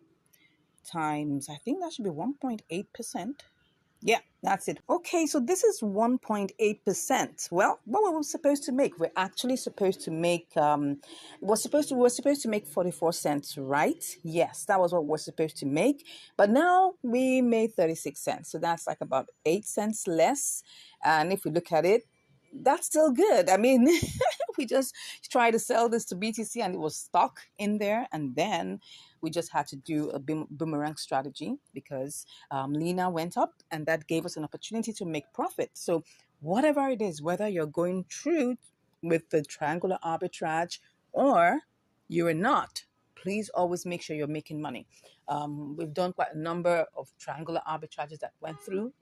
times, I think that should be 1.8%. Yeah, that's it. Okay, so this is 1.8%. Well, what were we supposed to make? We're actually supposed to make we're supposed to make 44 cents, right? Yes, that was what we're supposed to make. But now we made 36 cents. So that's like about 8 cents less. And if we look at it, that's still good. I mean, we just tried to sell this to BTC and it was stuck in there. And then we just had to do a boomerang strategy because Lena went up and that gave us an opportunity to make profit. So whatever it is, whether you're going through with the triangular arbitrage or you're not, please always make sure you're making money. We've done quite a number of triangular arbitrages that went through,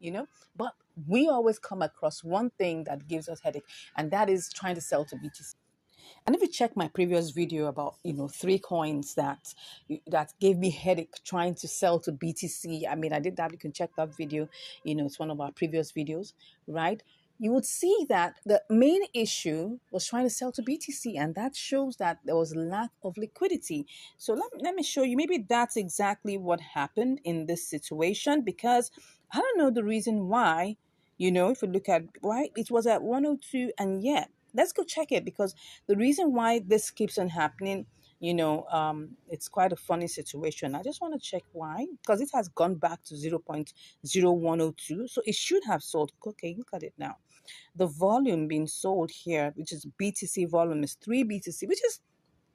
but we always come across one thing that gives us headache, and that is trying to sell to BTC. And if you check my previous video about, three coins that gave me headache trying to sell to BTC, I mean, I did that. You can check that video. It's one of our previous videos, right? You would see that the main issue was trying to sell to BTC, and that shows that there was lack of liquidity. So let me show you. Maybe that's exactly what happened in this situation, because I don't know the reason why. If you look at why it was at 102, and yet let's go check it, because the reason why this keeps on happening, it's quite a funny situation. I just want to check why, because it has gone back to 0.0102, so it should have sold. Okay, look at it now. The volume being sold here, which is BTC volume, is 3 BTC,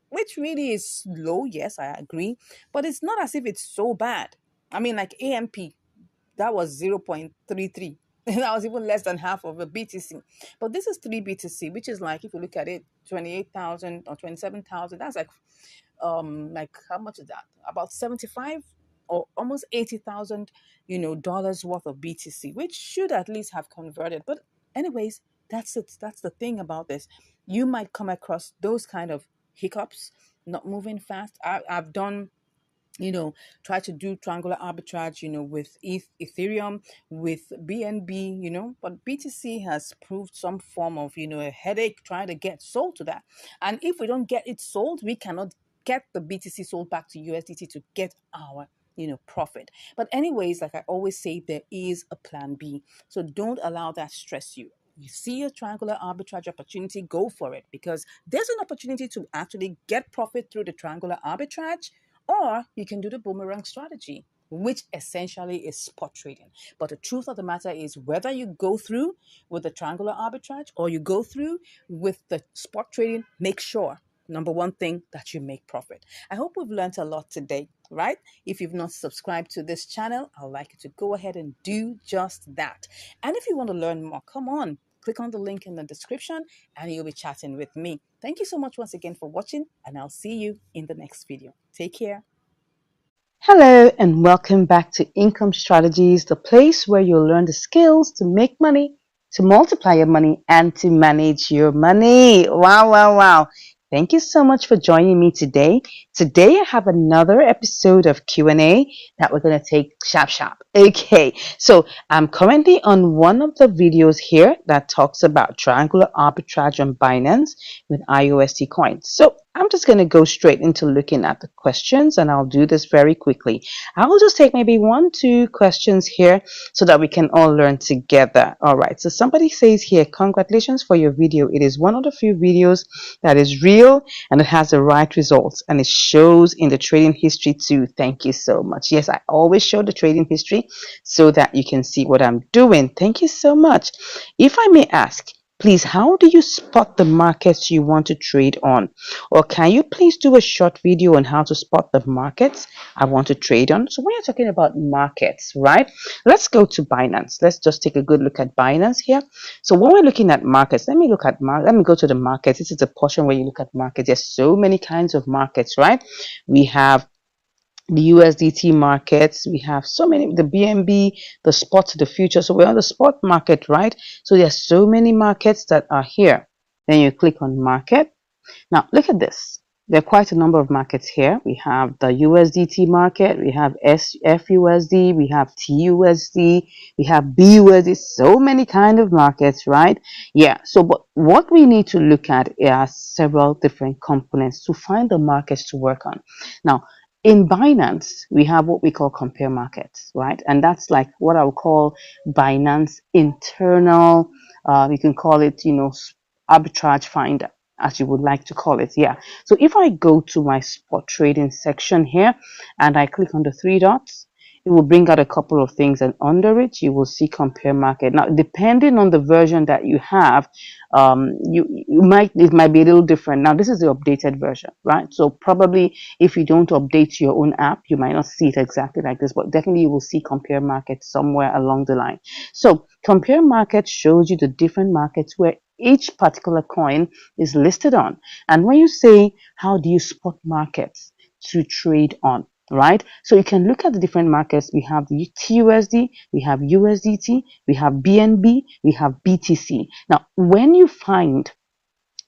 which really is low. Yes, I agree, but it's not as if it's so bad. I mean, like AMP, that was 0.33. That was even less than half of a BTC. But this is 3 BTC, which is like, if you look at it, 28,000 or 27,000. That's like how much is that? About 75 or almost 80,000, dollars worth of BTC, which should at least have converted. But anyways, that's it. That's the thing about this. You might come across those kind of hiccups, not moving fast. I've done, try to do triangular arbitrage, with Ethereum, with BNB, but BTC has proved some form of, a headache trying to get sold to that. And if we don't get it sold, we cannot get the BTC sold back to USDT to get our profit. But anyways, like I always say, there is a plan B. So don't allow that stress you. You see a triangular arbitrage opportunity, go for it, because there's an opportunity to actually get profit through the triangular arbitrage, or you can do the boomerang strategy, which essentially is spot trading. But the truth of the matter is, whether you go through with the triangular arbitrage or you go through with the spot trading, make sure, number one thing, that you make profit. I hope we've learned a lot today, right? If you've not subscribed to this channel, I'd like you to go ahead and do just that. And if you want to learn more, come on, click on the link in the description and you'll be chatting with me. Thank you so much once again for watching, and I'll see you in the next video. Take care. Hello and welcome back to Income Strategies, the place where you'll learn the skills to make money, to multiply your money, and to manage your money. Wow, wow, wow. Thank you so much for joining me today. Today I have another episode of Q&A that we're going to take sharp sharp. Okay, so I'm currently on one of the videos here that talks about triangular arbitrage on Binance with IUSD coins. So I'm just going to go straight into looking at the questions, and I'll do this very quickly. I will just take maybe 1-2 questions here so that we can all learn together. All right, so somebody says here, congratulations for your video. It is one of the few videos that is real and it has the right results, and it shows in the trading history too. Thank you so much. Yes, I always show the trading history so that you can see what I'm doing. Thank you so much. If I may ask, please, how do you spot the markets you want to trade on? Or can you please do a short video on how to spot the markets I want to trade on? So when you're talking about markets, right? Let's go to Binance. Let's just take a good look at Binance here. So when we're looking at markets, let me go to the markets. This is the portion where you look at markets. There's so many kinds of markets, right? We have the USDT markets, we have so many, the BNB, the spot, the future. So we're on the spot market, right? So there's so many markets that are here. Then you click on market. Now look at this. There are quite a number of markets here. We have the USDT market, we have FUSD, we have TUSD, we have BUSD, so many kind of markets, right? Yeah, so but what we need to look at are several different components to find the markets to work on. Now, in Binance, we have what we call compare markets, right? And that's like what I would call Binance internal, you can call it, arbitrage finder, as you would like to call it. Yeah. So if I go to my spot trading section here and I click on the 3 dots, it will bring out a couple of things, and under it you will see compare market. Now depending on the version that you have, it might be a little different. Now this is the updated version, right? So probably if you don't update your own app, you might not see it exactly like this, but definitely you will see compare market somewhere along the line. So compare market shows you the different markets where each particular coin is listed on. And when you say, how do you spot markets? to trade on, right? So you can look at the different markets. We have the TUSD, we have USDT, we have BNB, we have BTC. Now, when you find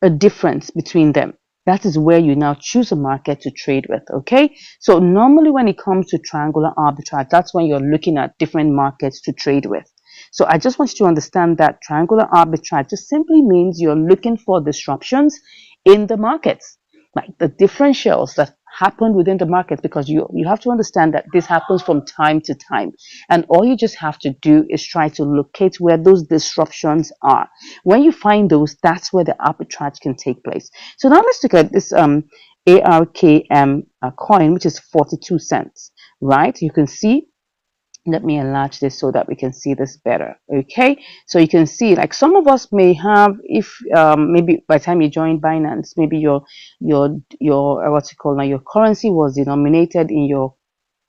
a difference between them, that is where you now choose a market to trade with. Okay, so normally when it comes to triangular arbitrage, that's when you're looking at different markets to trade with. So I just want you to understand that triangular arbitrage just simply means you're looking for disruptions in the markets, like the differentials that happen within the market, because you have to understand that this happens from time to time, and all you just have to do is try to locate where those disruptions are. When you find those, that's where the arbitrage can take place. So now let's look at this ARKM coin, which is 42 cents, right? You can see, let me enlarge this so that we can see this better. Okay, so you can see, like, some of us may have, if maybe by the time you join Binance, maybe your what's it called now, your currency was denominated in your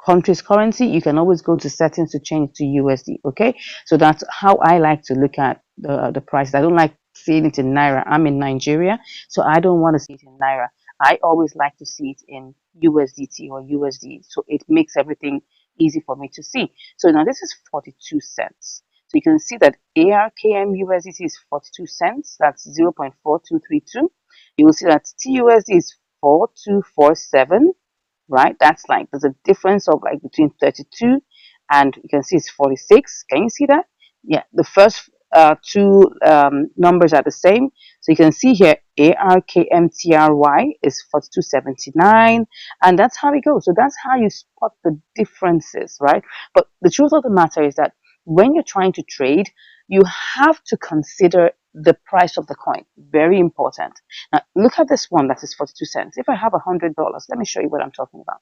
country's currency. You can always go to settings to change to USD. Okay, so that's how I like to look at the price. I don't like seeing it in naira. I'm in Nigeria, so I don't want to see it in naira. I always like to see it in USDT or USD, so it makes everything easy for me to see. So now this is 42 cents. So you can see that ARKM USDT is 42 cents. That's 0.4232. You will see that TUSD is 4247, right? That's like, there's a difference of like between 32 and you can see it's 46. Can you see that? Yeah, the first two numbers are the same. So you can see here ARKMTRY is 4279, and that's how it goes. So that's how you spot the differences, right? But the truth of the matter is that when you're trying to trade, you have to consider the price of the coin. Very important. Now, look at this one that is 42 cents. If I have $100, let me show you what I'm talking about.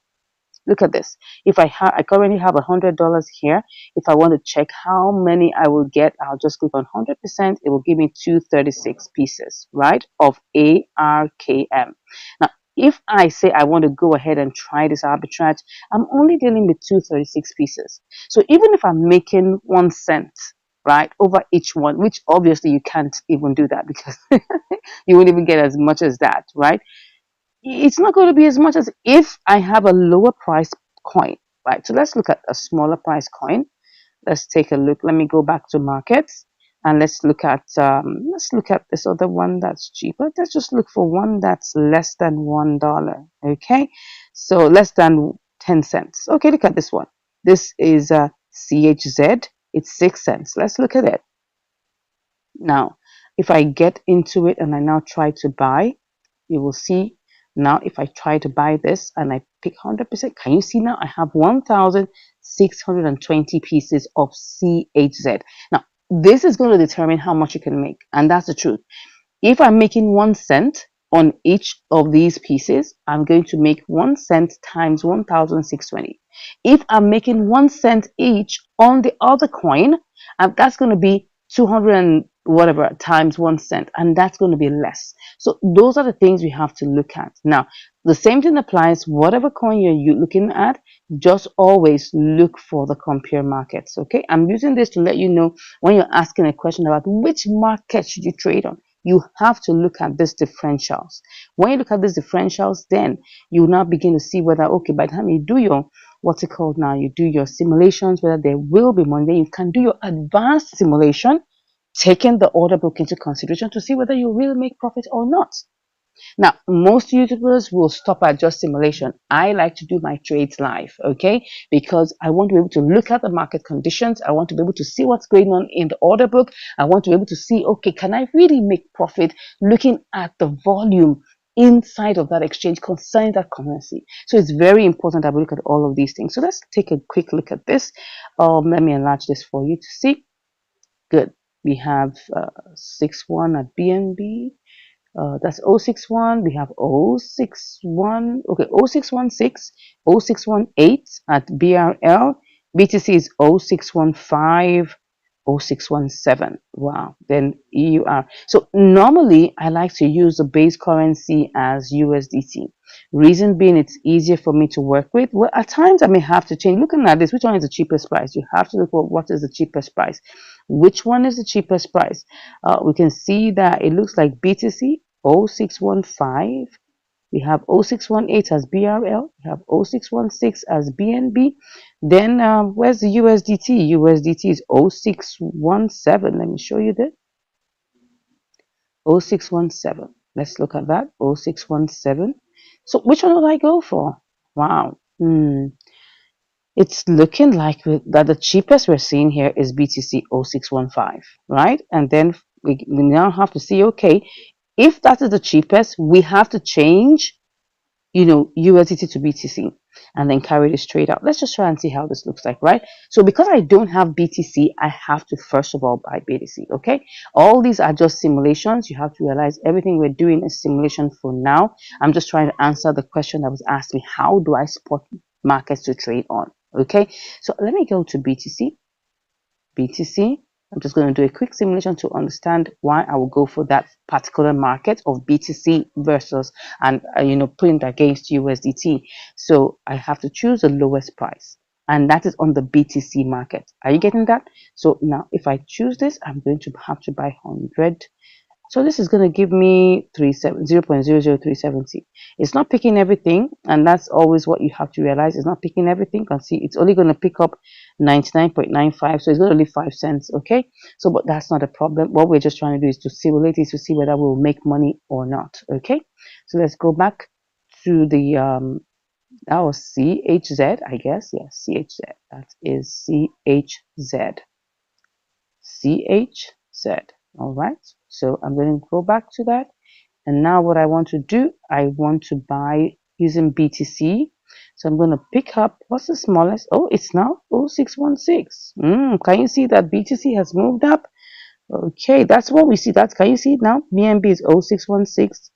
Look at this. If I currently have $100 here. If I want to check how many I will get, I'll just click on 100%. It will give me 236 pieces, right, of ARKM. Now, if I say I want to go ahead and try this arbitrage, I'm only dealing with 236 pieces. So even if I'm making 1 cent, right, over each one, which obviously you can't even do that because you won't even get as much as that, right? It's not going to be as much as if I have a lower price coin, right? So let's look at a smaller price coin. Let's take a look. Let me go back to markets and let's look at this other one that's cheaper. Let's just look for one that's less than $1. Okay, so less than 10 cents. Okay, look at this one. This is CHZ. It's 6 cents. Let's look at it now. If I get into it and I now try to buy, you will see now if I try to buy this and I pick 100%, can you see now I have 1,620 pieces of CHZ. Now, this is going to determine how much you can make, and that's the truth. If I'm making 1 cent on each of these pieces, I'm going to make 1 cent times 1,620. If I'm making 1 cent each on the other coin, that's going to be 200 and whatever times 1 cent, and that's going to be less. So those are the things we have to look at. Now, the same thing applies, whatever coin you're looking at, just always look for the compare markets. Okay, I'm using this to let you know when you're asking a question about which market should you trade on, you have to look at these differentials. When you look at these differentials, then you now begin to see whether, okay, by the time you do your, what's it called now, you do your simulations, whether there will be money. Then you can do your advanced simulation, taking the order book into consideration to see whether you will make profit or not. Now, most YouTubers will stop at just simulation. I like to do my trades live, okay? Because I want to be able to look at the market conditions. I want to be able to see what's going on in the order book. I want to be able to see, okay, can I really make profit looking at the volume inside of that exchange concerning that currency? So it's very important that we look at all of these things. So let's take a quick look at this. Let me enlarge this for you to see. Good. We have 6-1 at BNB. That's 061. We have 061. Okay, 0616, 0618 at BRL. BTC is 0615, 0617. Wow. Then EUR. So normally I like to use the base currency as USDT. Reason being, it's easier for me to work with. Well, at times I may have to change. Looking at this, which one is the cheapest price? You have to look at what is the cheapest price. Which one is the cheapest price? We can see that it looks like BTC 0615 We have 0618 as BRL. We have 0616 as BNB. Then where's the USDT? USDT is 0617. Let me show you that. 0617. Let's look at that. 0617. So which one would I go for? Wow. It's looking like that the cheapest we're seeing here is BTC 0615, right? And then we now have to see, okay, if that is the cheapest, we have to change, USDT to BTC and then carry this trade out. Let's just try and see how this looks like, right? So because I don't have BTC, I have to first of all buy BTC, okay? All these are just simulations. You have to realize everything we're doing is simulation for now. I'm just trying to answer the question that was asked me. How do I spot markets to trade on? Okay, so let me go to BTC. I'm just going to do a quick simulation to understand why I will go for that particular market of BTC versus, and putting it against USDT. So I have to choose the lowest price, and that is on the BTC market. Are you getting that? So now if I choose this, I'm going to have to buy 100. So this is going to give me 0.00370. It's not picking everything, and that's always what you have to realize. It's not picking everything. You can see it's only going to pick up 99.95, so it's going to leave 5 cents, okay? So, but that's not a problem. What we're just trying to do is to simulate it to see whether we'll make money or not, okay? So let's go back to the, that was CHZ, I guess. Yes, CHZ. That is CHZ. CHZ. All right, so I'm going to go back to that, and now what I want to do, I want to buy using BTC. So I'm going to pick up, what's the smallest? Oh, it's now 0616. Can you see that BTC has moved up? Okay, that's what we see. That can you see it now? BNB is 0616.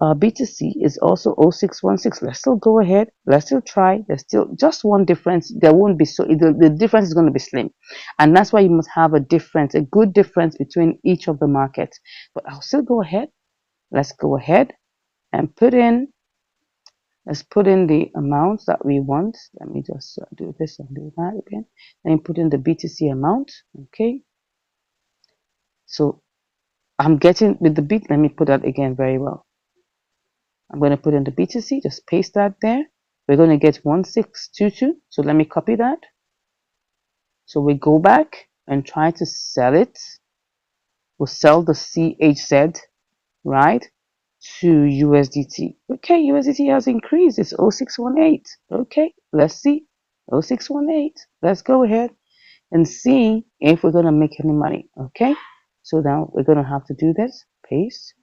BTC is also 0616. Let's still go ahead. Let's still try. There's still just one difference. There won't be the difference is going to be slim, and that's why you must have a good difference between each of the markets. But I'll still go ahead. Let's go ahead and put in. Let's put in the amounts that we want. Let me just do this and do that again. And put in the BTC amount. Okay. So I'm getting with the bit. Let me put that again very well. I'm going to put in the BTC, just paste that there. We're going to get 1622. So let me copy that. So we go back and try to sell it. We'll sell the CHZ, right, to USDT. Okay, USDT has increased. It's 0618. Okay, let's see. 0618. Let's go ahead and see if we're going to make any money. Okay, so now we're going to have to do this. Paste.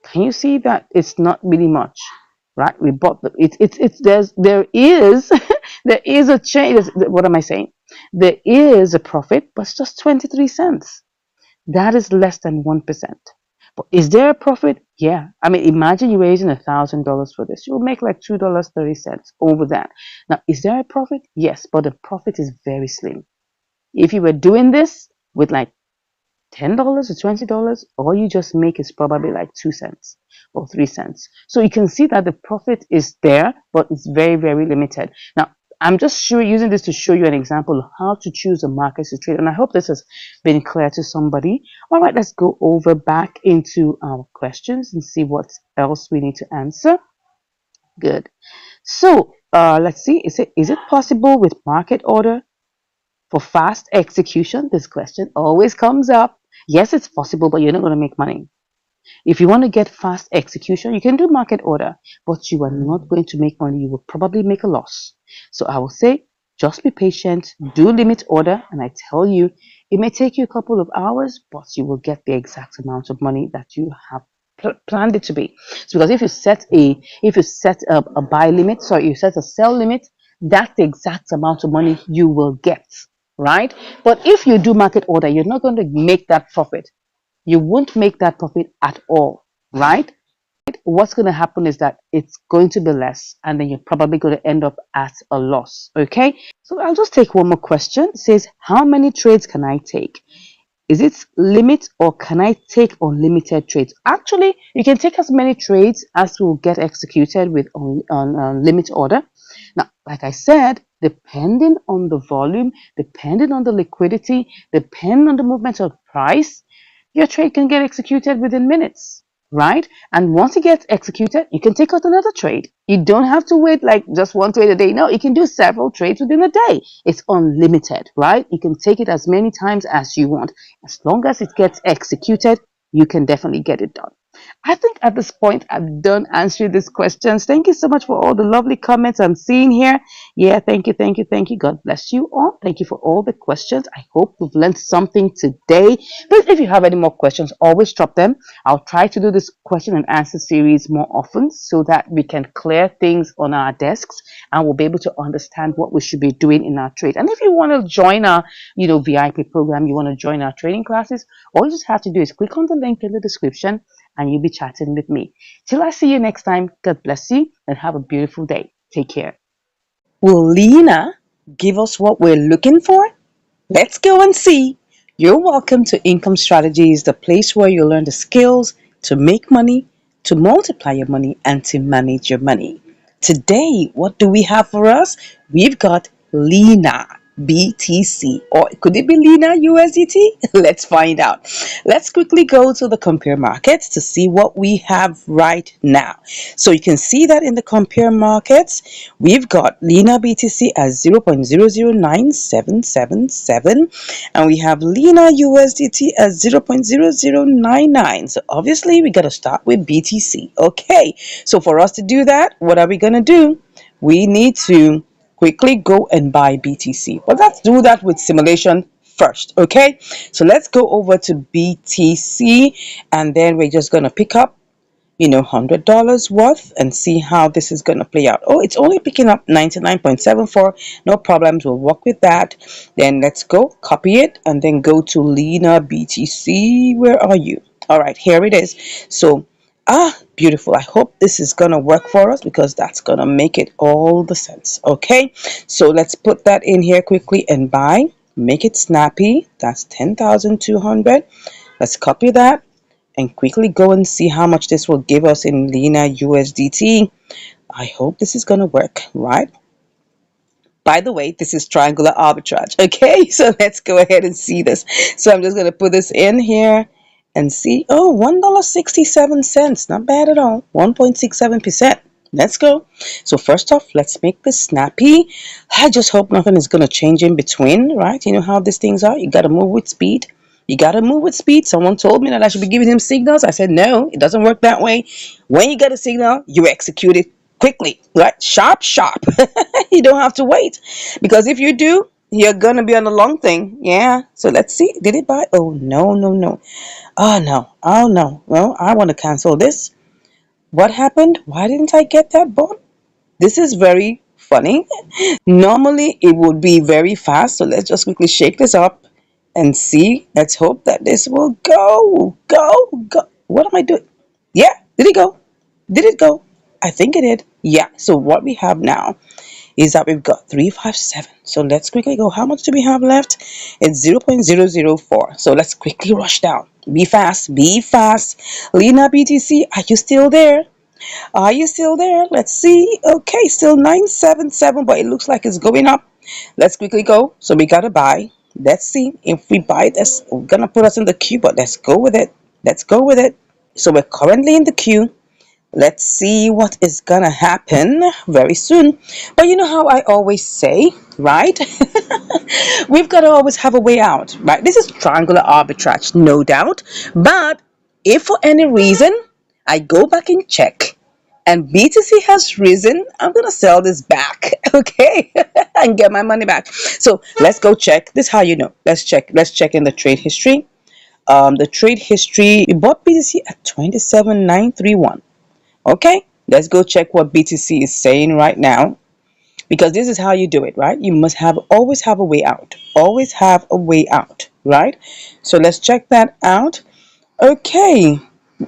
Can you see that it's not really much, right? We bought the there is there is a change. What am I saying? There is a profit, but it's just 23 cents. That is less than 1%. But is there a profit? Yeah. I mean, imagine you're raising $1,000 for this. You'll make like $2.30 over that. Now, is there a profit? Yes, but the profit is very slim. If you were doing this with like $10 or $20, all you just make is probably like 2 cents or 3 cents. So you can see that the profit is there, but it's very, very limited. Now, I'm just using this to show you an example of how to choose a market to trade. And I hope this has been clear to somebody. All right, let's go over back into our questions and see what else we need to answer. Good. So let's see. Is it possible with market order for fast execution? This question always comes up. Yes, it's possible, but you're not going to make money. If you want to get fast execution, you can do market order, but you are not going to make money. You will probably make a loss. So I will say, just be patient, do limit order, and I tell you, it may take you a couple of hours, but you will get the exact amount of money that you have planned it to be. So because if you set a buy limit, you set a sell limit, that's the exact amount of money you will get, right? But if you do market order, you're not going to make that profit. You won't make that profit at all, right? What's going to happen is that it's going to be less, and then you're probably going to end up at a loss, okay? So I'll just take one more question. It says, how many trades can I take? Is it limit, or can I take unlimited trades? Actually, you can take as many trades as will get executed with on limit order. Now, like I said, depending on the volume, depending on the liquidity, depending on the movement of price, your trade can get executed within minutes. right? And once it gets executed, you can take out another trade. You don't have to wait like just one trade a day. No, you can do several trades within a day. It's unlimited, right? You can take it as many times as you want. As long as it gets executed, you can definitely get it done. I think at this point I've done answering these questions. Thank you so much for all the lovely comments I'm seeing here. Yeah, thank you, thank you, thank you. God bless you all. Thank you for all the questions. I hope we've learned something today. But if you have any more questions, always drop them. I'll try to do this question and answer series more often so that we can clear things on our desks and we'll be able to understand what we should be doing in our trade. And if you want to join our, VIP program, you want to join our training classes, all you just have to do is click on the link in the description and you'll be chatting with me. Till I see you next time, God bless you and have a beautiful day. Take care. Will Lena give us what we're looking for? Let's go and see. You're welcome to Income Strategies, the place where you learn the skills to make money, to multiply your money, and to manage your money. Today, what do we have for us? We've got Lena BTC, or could it be Lena USDT? Let's find out. Let's quickly go to the compare markets to see what we have right now. So you can see that in the compare markets, we've got Lena BTC at 0.009777, and we have Lena USDT at 0.0099. So obviously we got to start with BTC. Okay, so for us to do that, what are we going to do? We need to quickly go and buy BTC. But let's do that with simulation first, okay? So let's go over to BTC and then we're just going to pick up $100 worth and see how this is going to play out. Oh, it's only picking up 99.74. No problems. We'll work with that. Then let's go copy it and then go to Lena BTC. Where are you? All right, here it is. So, beautiful. I hope this is going to work for us because that's going to make it all the sense. Okay, so let's put that in here quickly and buy. Make it snappy. That's 10,200. Let's copy that and quickly go and see how much this will give us in Lena USDT. I hope this is going to work, right? By the way, this is triangular arbitrage. Okay, so let's go ahead and see this. So I'm just going to put this in here and see. Oh, $1.67. Not bad at all. 1.67%. Let's go. So first off, let's make this snappy. I just hope nothing is going to change in between, right? You know how these things are. You got to move with speed. You got to move with speed. Someone told me that I should be giving him signals. I said, no, it doesn't work that way. When you get a signal, you execute it quickly, right? Sharp, sharp. You don't have to wait. Because if you do, you're going to be on the long thing. Yeah. So let's see. Did it buy? Oh, no, no, no. Oh, no. Oh, no. Well, I want to cancel this. What happened? Why didn't I get that bond? This is very funny. Normally, it would be very fast. So let's just quickly shake this up and see. Let's hope that this will go. Go, go. What am I doing? Yeah. Did it go? Did it go? I think it did. Yeah. So what we have now is that we've got 357. So let's quickly go. How much do we have left? It's 0.004. So let's quickly rush down. Be fast. Be fast. Lena BTC, are you still there? Are you still there? Let's see. Okay, still 977, but it looks like it's going up. Let's quickly go. So we gotta buy. Let's see if we buy this. We're gonna put us in the queue, but let's go with it. Let's go with it. So we're currently in the queue. Let's see what is gonna happen very soon. But you know how I always say, right? We've got to always have a way out, right? This is triangular arbitrage, no doubt. But if for any reason I go back and check and BTC has risen, I'm gonna sell this back, okay, and get my money back. So let's go check. This is how you know. Let's check. Let's check in the trade history. The trade history. We bought BTC at 27,931. Okay, let's go check what BTC is saying right now, because this is how you do it, right? You must have always have a way out. Always have a way out, right? So let's check that out. Okay,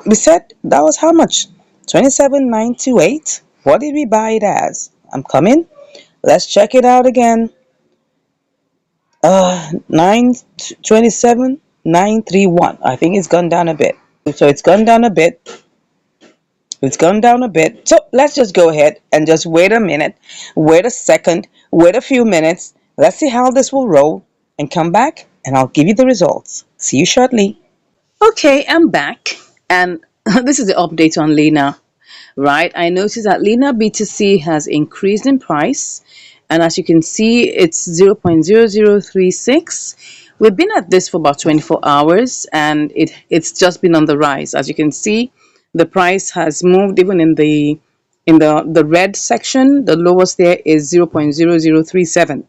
we said that was how much? 27,928. What did we buy it as? I'm coming. Let's check it out again. 927,931. I think it's gone down a bit. So it's gone down a bit. It's gone down a bit. So let's just go ahead and just wait a minute, wait a second, wait a few minutes. Let's see how this will roll and come back and I'll give you the results. See you shortly. Okay, I'm back. And this is the update on Lena, right? I noticed that Lena BTC has increased in price, and as you can see, it's 0.0036. We've been at this for about 24 hours, and it's just been on the rise. As you can see, the price has moved even in the red section. The lowest there is 0.0037. And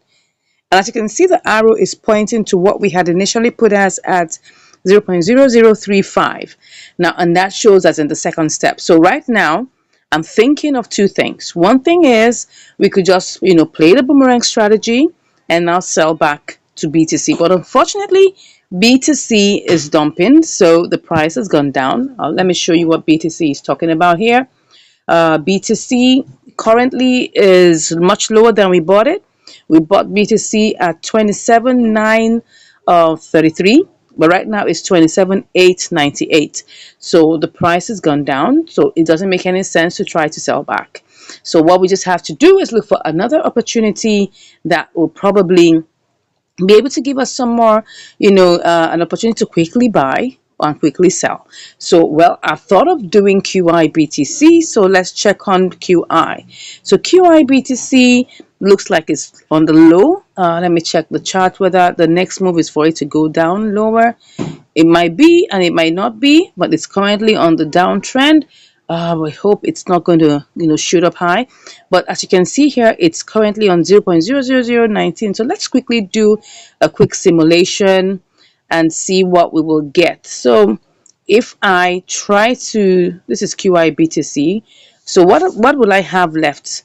as you can see, the arrow is pointing to what we had initially put as at 0.0035. Now, and that shows us in the second step. So right now, I'm thinking of two things. One thing is we could just, play the boomerang strategy and now sell back to BTC. But unfortunately, BTC is dumping, so the price has gone down. Let me show you what BTC is talking about here. BTC currently is much lower than we bought it. We bought BTC at 27,933, but right now it's 27,898. So the price has gone down. So it doesn't make any sense to try to sell back. So what we just have to do is look for another opportunity that will probably be able to give us some more, an opportunity to quickly buy and quickly sell. So, well, I thought of doing QI BTC, so let's check on QI. So QI BTC looks like it's on the low. Let me check the chart whether the next move is for it to go down lower. It might be and it might not be, but it's currently on the downtrend. We hope it's not going to, shoot up high. But as you can see here, it's currently on 0.00019. So let's quickly do a quick simulation and see what we will get. So if I try to, this is QI BTC. So what will I have left?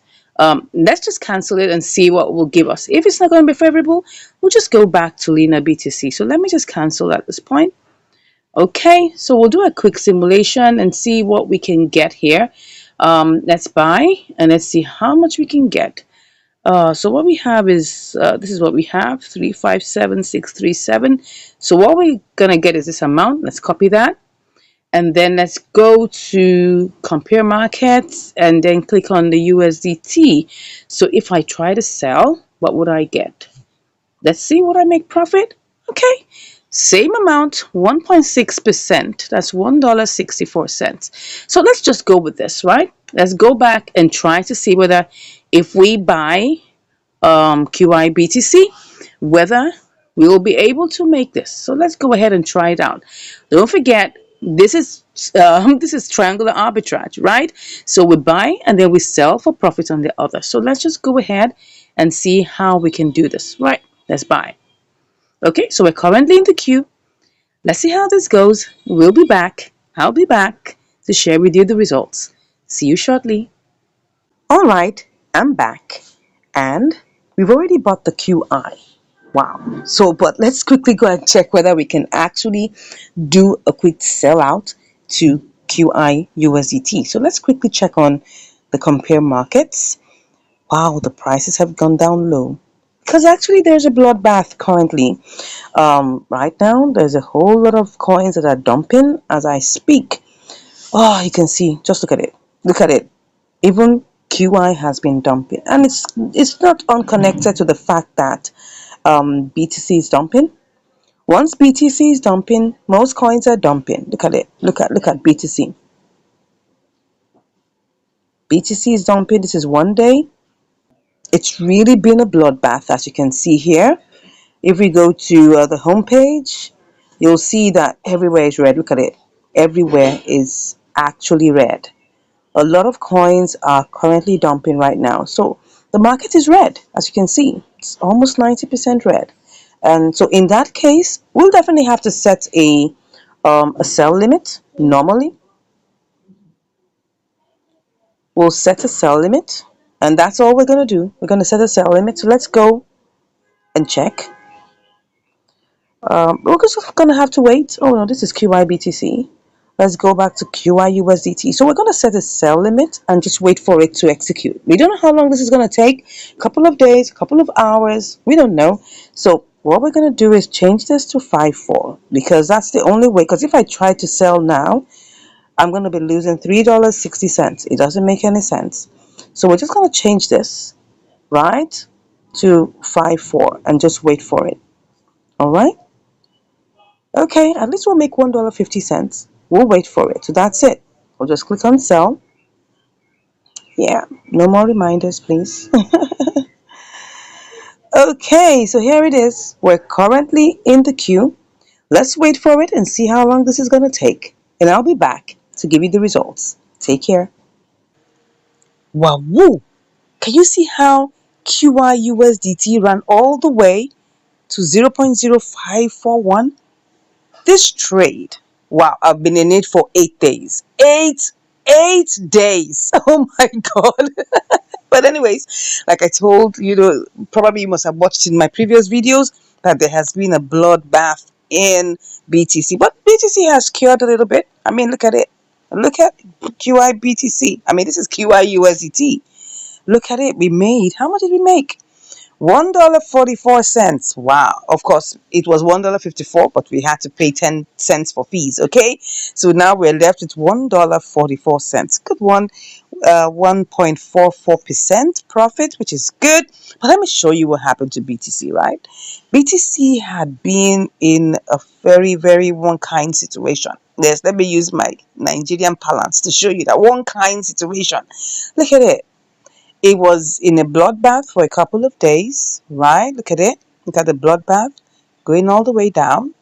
Let's just cancel it and see what it will give us. If it's not going to be favorable, we'll just go back to Lena BTC. So let me just cancel at this point. Okay, so we'll do a quick simulation and see what we can get here. Let's buy and let's see how much we can get. So what we have is, this is what we have, 357,637. So what we're going to get is this amount. Let's copy that. And then let's go to compare markets and then click on the USDT. So if I try to sell, what would I get? Let's see what I make profit. Okay, same amount, 1.6%. That's $1.64. So let's just go with this, right? Let's go back and try to see whether if we buy QI BTC, whether we will be able to make this. So let's go ahead and try it out. Don't forget, this is triangular arbitrage, right? So we buy and then we sell for profit on the other. So let's just go ahead and see how we can do this, right? Let's buy. Okay, so we're currently in the queue. Let's see how this goes. We'll be back. I'll be back to share with you the results. See you shortly. All right, I'm back. And we've already bought the QI. Wow. So, but let's quickly go and check whether we can actually do a quick sellout to QI USDT. So let's quickly check on the compare markets. Wow, the prices have gone down low. Because actually there's a bloodbath currently. Right now, there's a whole lot of coins that are dumping as I speak. Oh, you can see, just look at it. Look at it. Even QI has been dumping. And it's not unconnected to the fact that BTC is dumping. Once BTC is dumping, most coins are dumping. Look at it. Look at BTC. BTC is dumping. This is one day. It's really been a bloodbath, as you can see here. If we go to the home page, you'll see that everywhere is red. Look at it. Everywhere is actually red. A lot of coins are currently dumping right now. So the market is red, as you can see. It's almost 90% red. And so in that case, we'll definitely have to set a sell limit. Normally, we'll set a sell limit. And that's all we're going to do. We're going to set a sell limit. So let's go and check. We're just going to have to wait. Oh no, this is QIBTC. Let's go back to QIUSDT. So we're going to set a sell limit and just wait for it to execute. We don't know how long this is going to take. A couple of days, a couple of hours. We don't know. So what we're going to do is change this to 5.4 because that's the only way. Because if I try to sell now, I'm going to be losing $3.60. It doesn't make any sense. So we're just going to change this, right, to 5.4 and just wait for it. All right. Okay, at least we'll make $1.50. We'll wait for it. So that's it. I'll just click on sell. Yeah, no more reminders, please. Okay, so here it is. We're currently in the queue. Let's wait for it and see how long this is going to take. And I'll be back to give you the results. Take care. Wow, woo! Can you see how QIUSDT ran all the way to 0.0541? This trade, wow, I've been in it for 8 days. Eight days. Oh my God. But anyways, like I told you, probably you must have watched in my previous videos that there has been a bloodbath in BTC. But BTC has cured a little bit. I mean, look at it. Look at QIBTC. I mean, this is QIUSDT. Look at it. We made, how much did we make? $1.44. Wow. Of course, it was $1.54, but we had to pay 10 cents for fees. Okay. So now we're left with $1.44. Good one. 1.44% profit, which is good. But let me show you what happened to BTC, right? BTC had been in a very, very one kind situation. Yes, let me use my Nigerian parlance to show you that one kind situation. Look at it. It was in a bloodbath for a couple of days, right? Look at it. Look at the bloodbath going all the way down.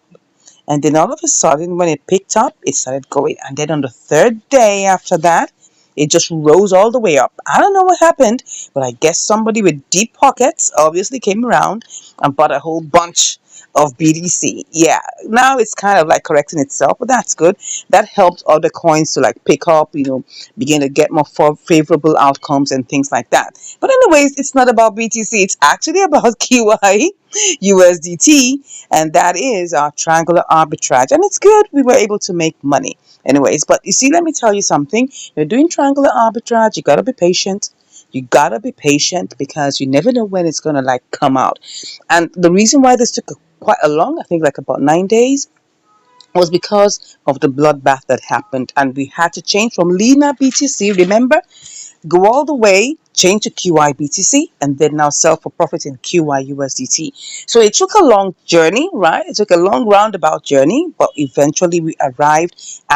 And then all of a sudden, when it picked up, it started going. And then on the third day after that, it just rose all the way up. I don't know what happened, but I guess somebody with deep pockets obviously came around and bought a whole bunch of BDC. Yeah, now it's kind of like correcting itself, but that's good. That helped other coins to like pick up, begin to get more favorable outcomes and things like that. But anyways, it's not about BTC. It's actually about QI, USDT, and that is our triangular arbitrage. And it's good. We were able to make money. Anyways, but you see, let me tell you something. You're doing triangular arbitrage. You got to be patient. You got to be patient because you never know when it's going to like come out. And the reason why this took quite a long, I think like about 9 days, was because of the bloodbath that happened. And we had to change from Lena BTC, remember? Go all the way, change to QIBTC, and then now sell for profit in QIUSDT. So it took a long journey, right? It took a long roundabout journey, but eventually we arrived at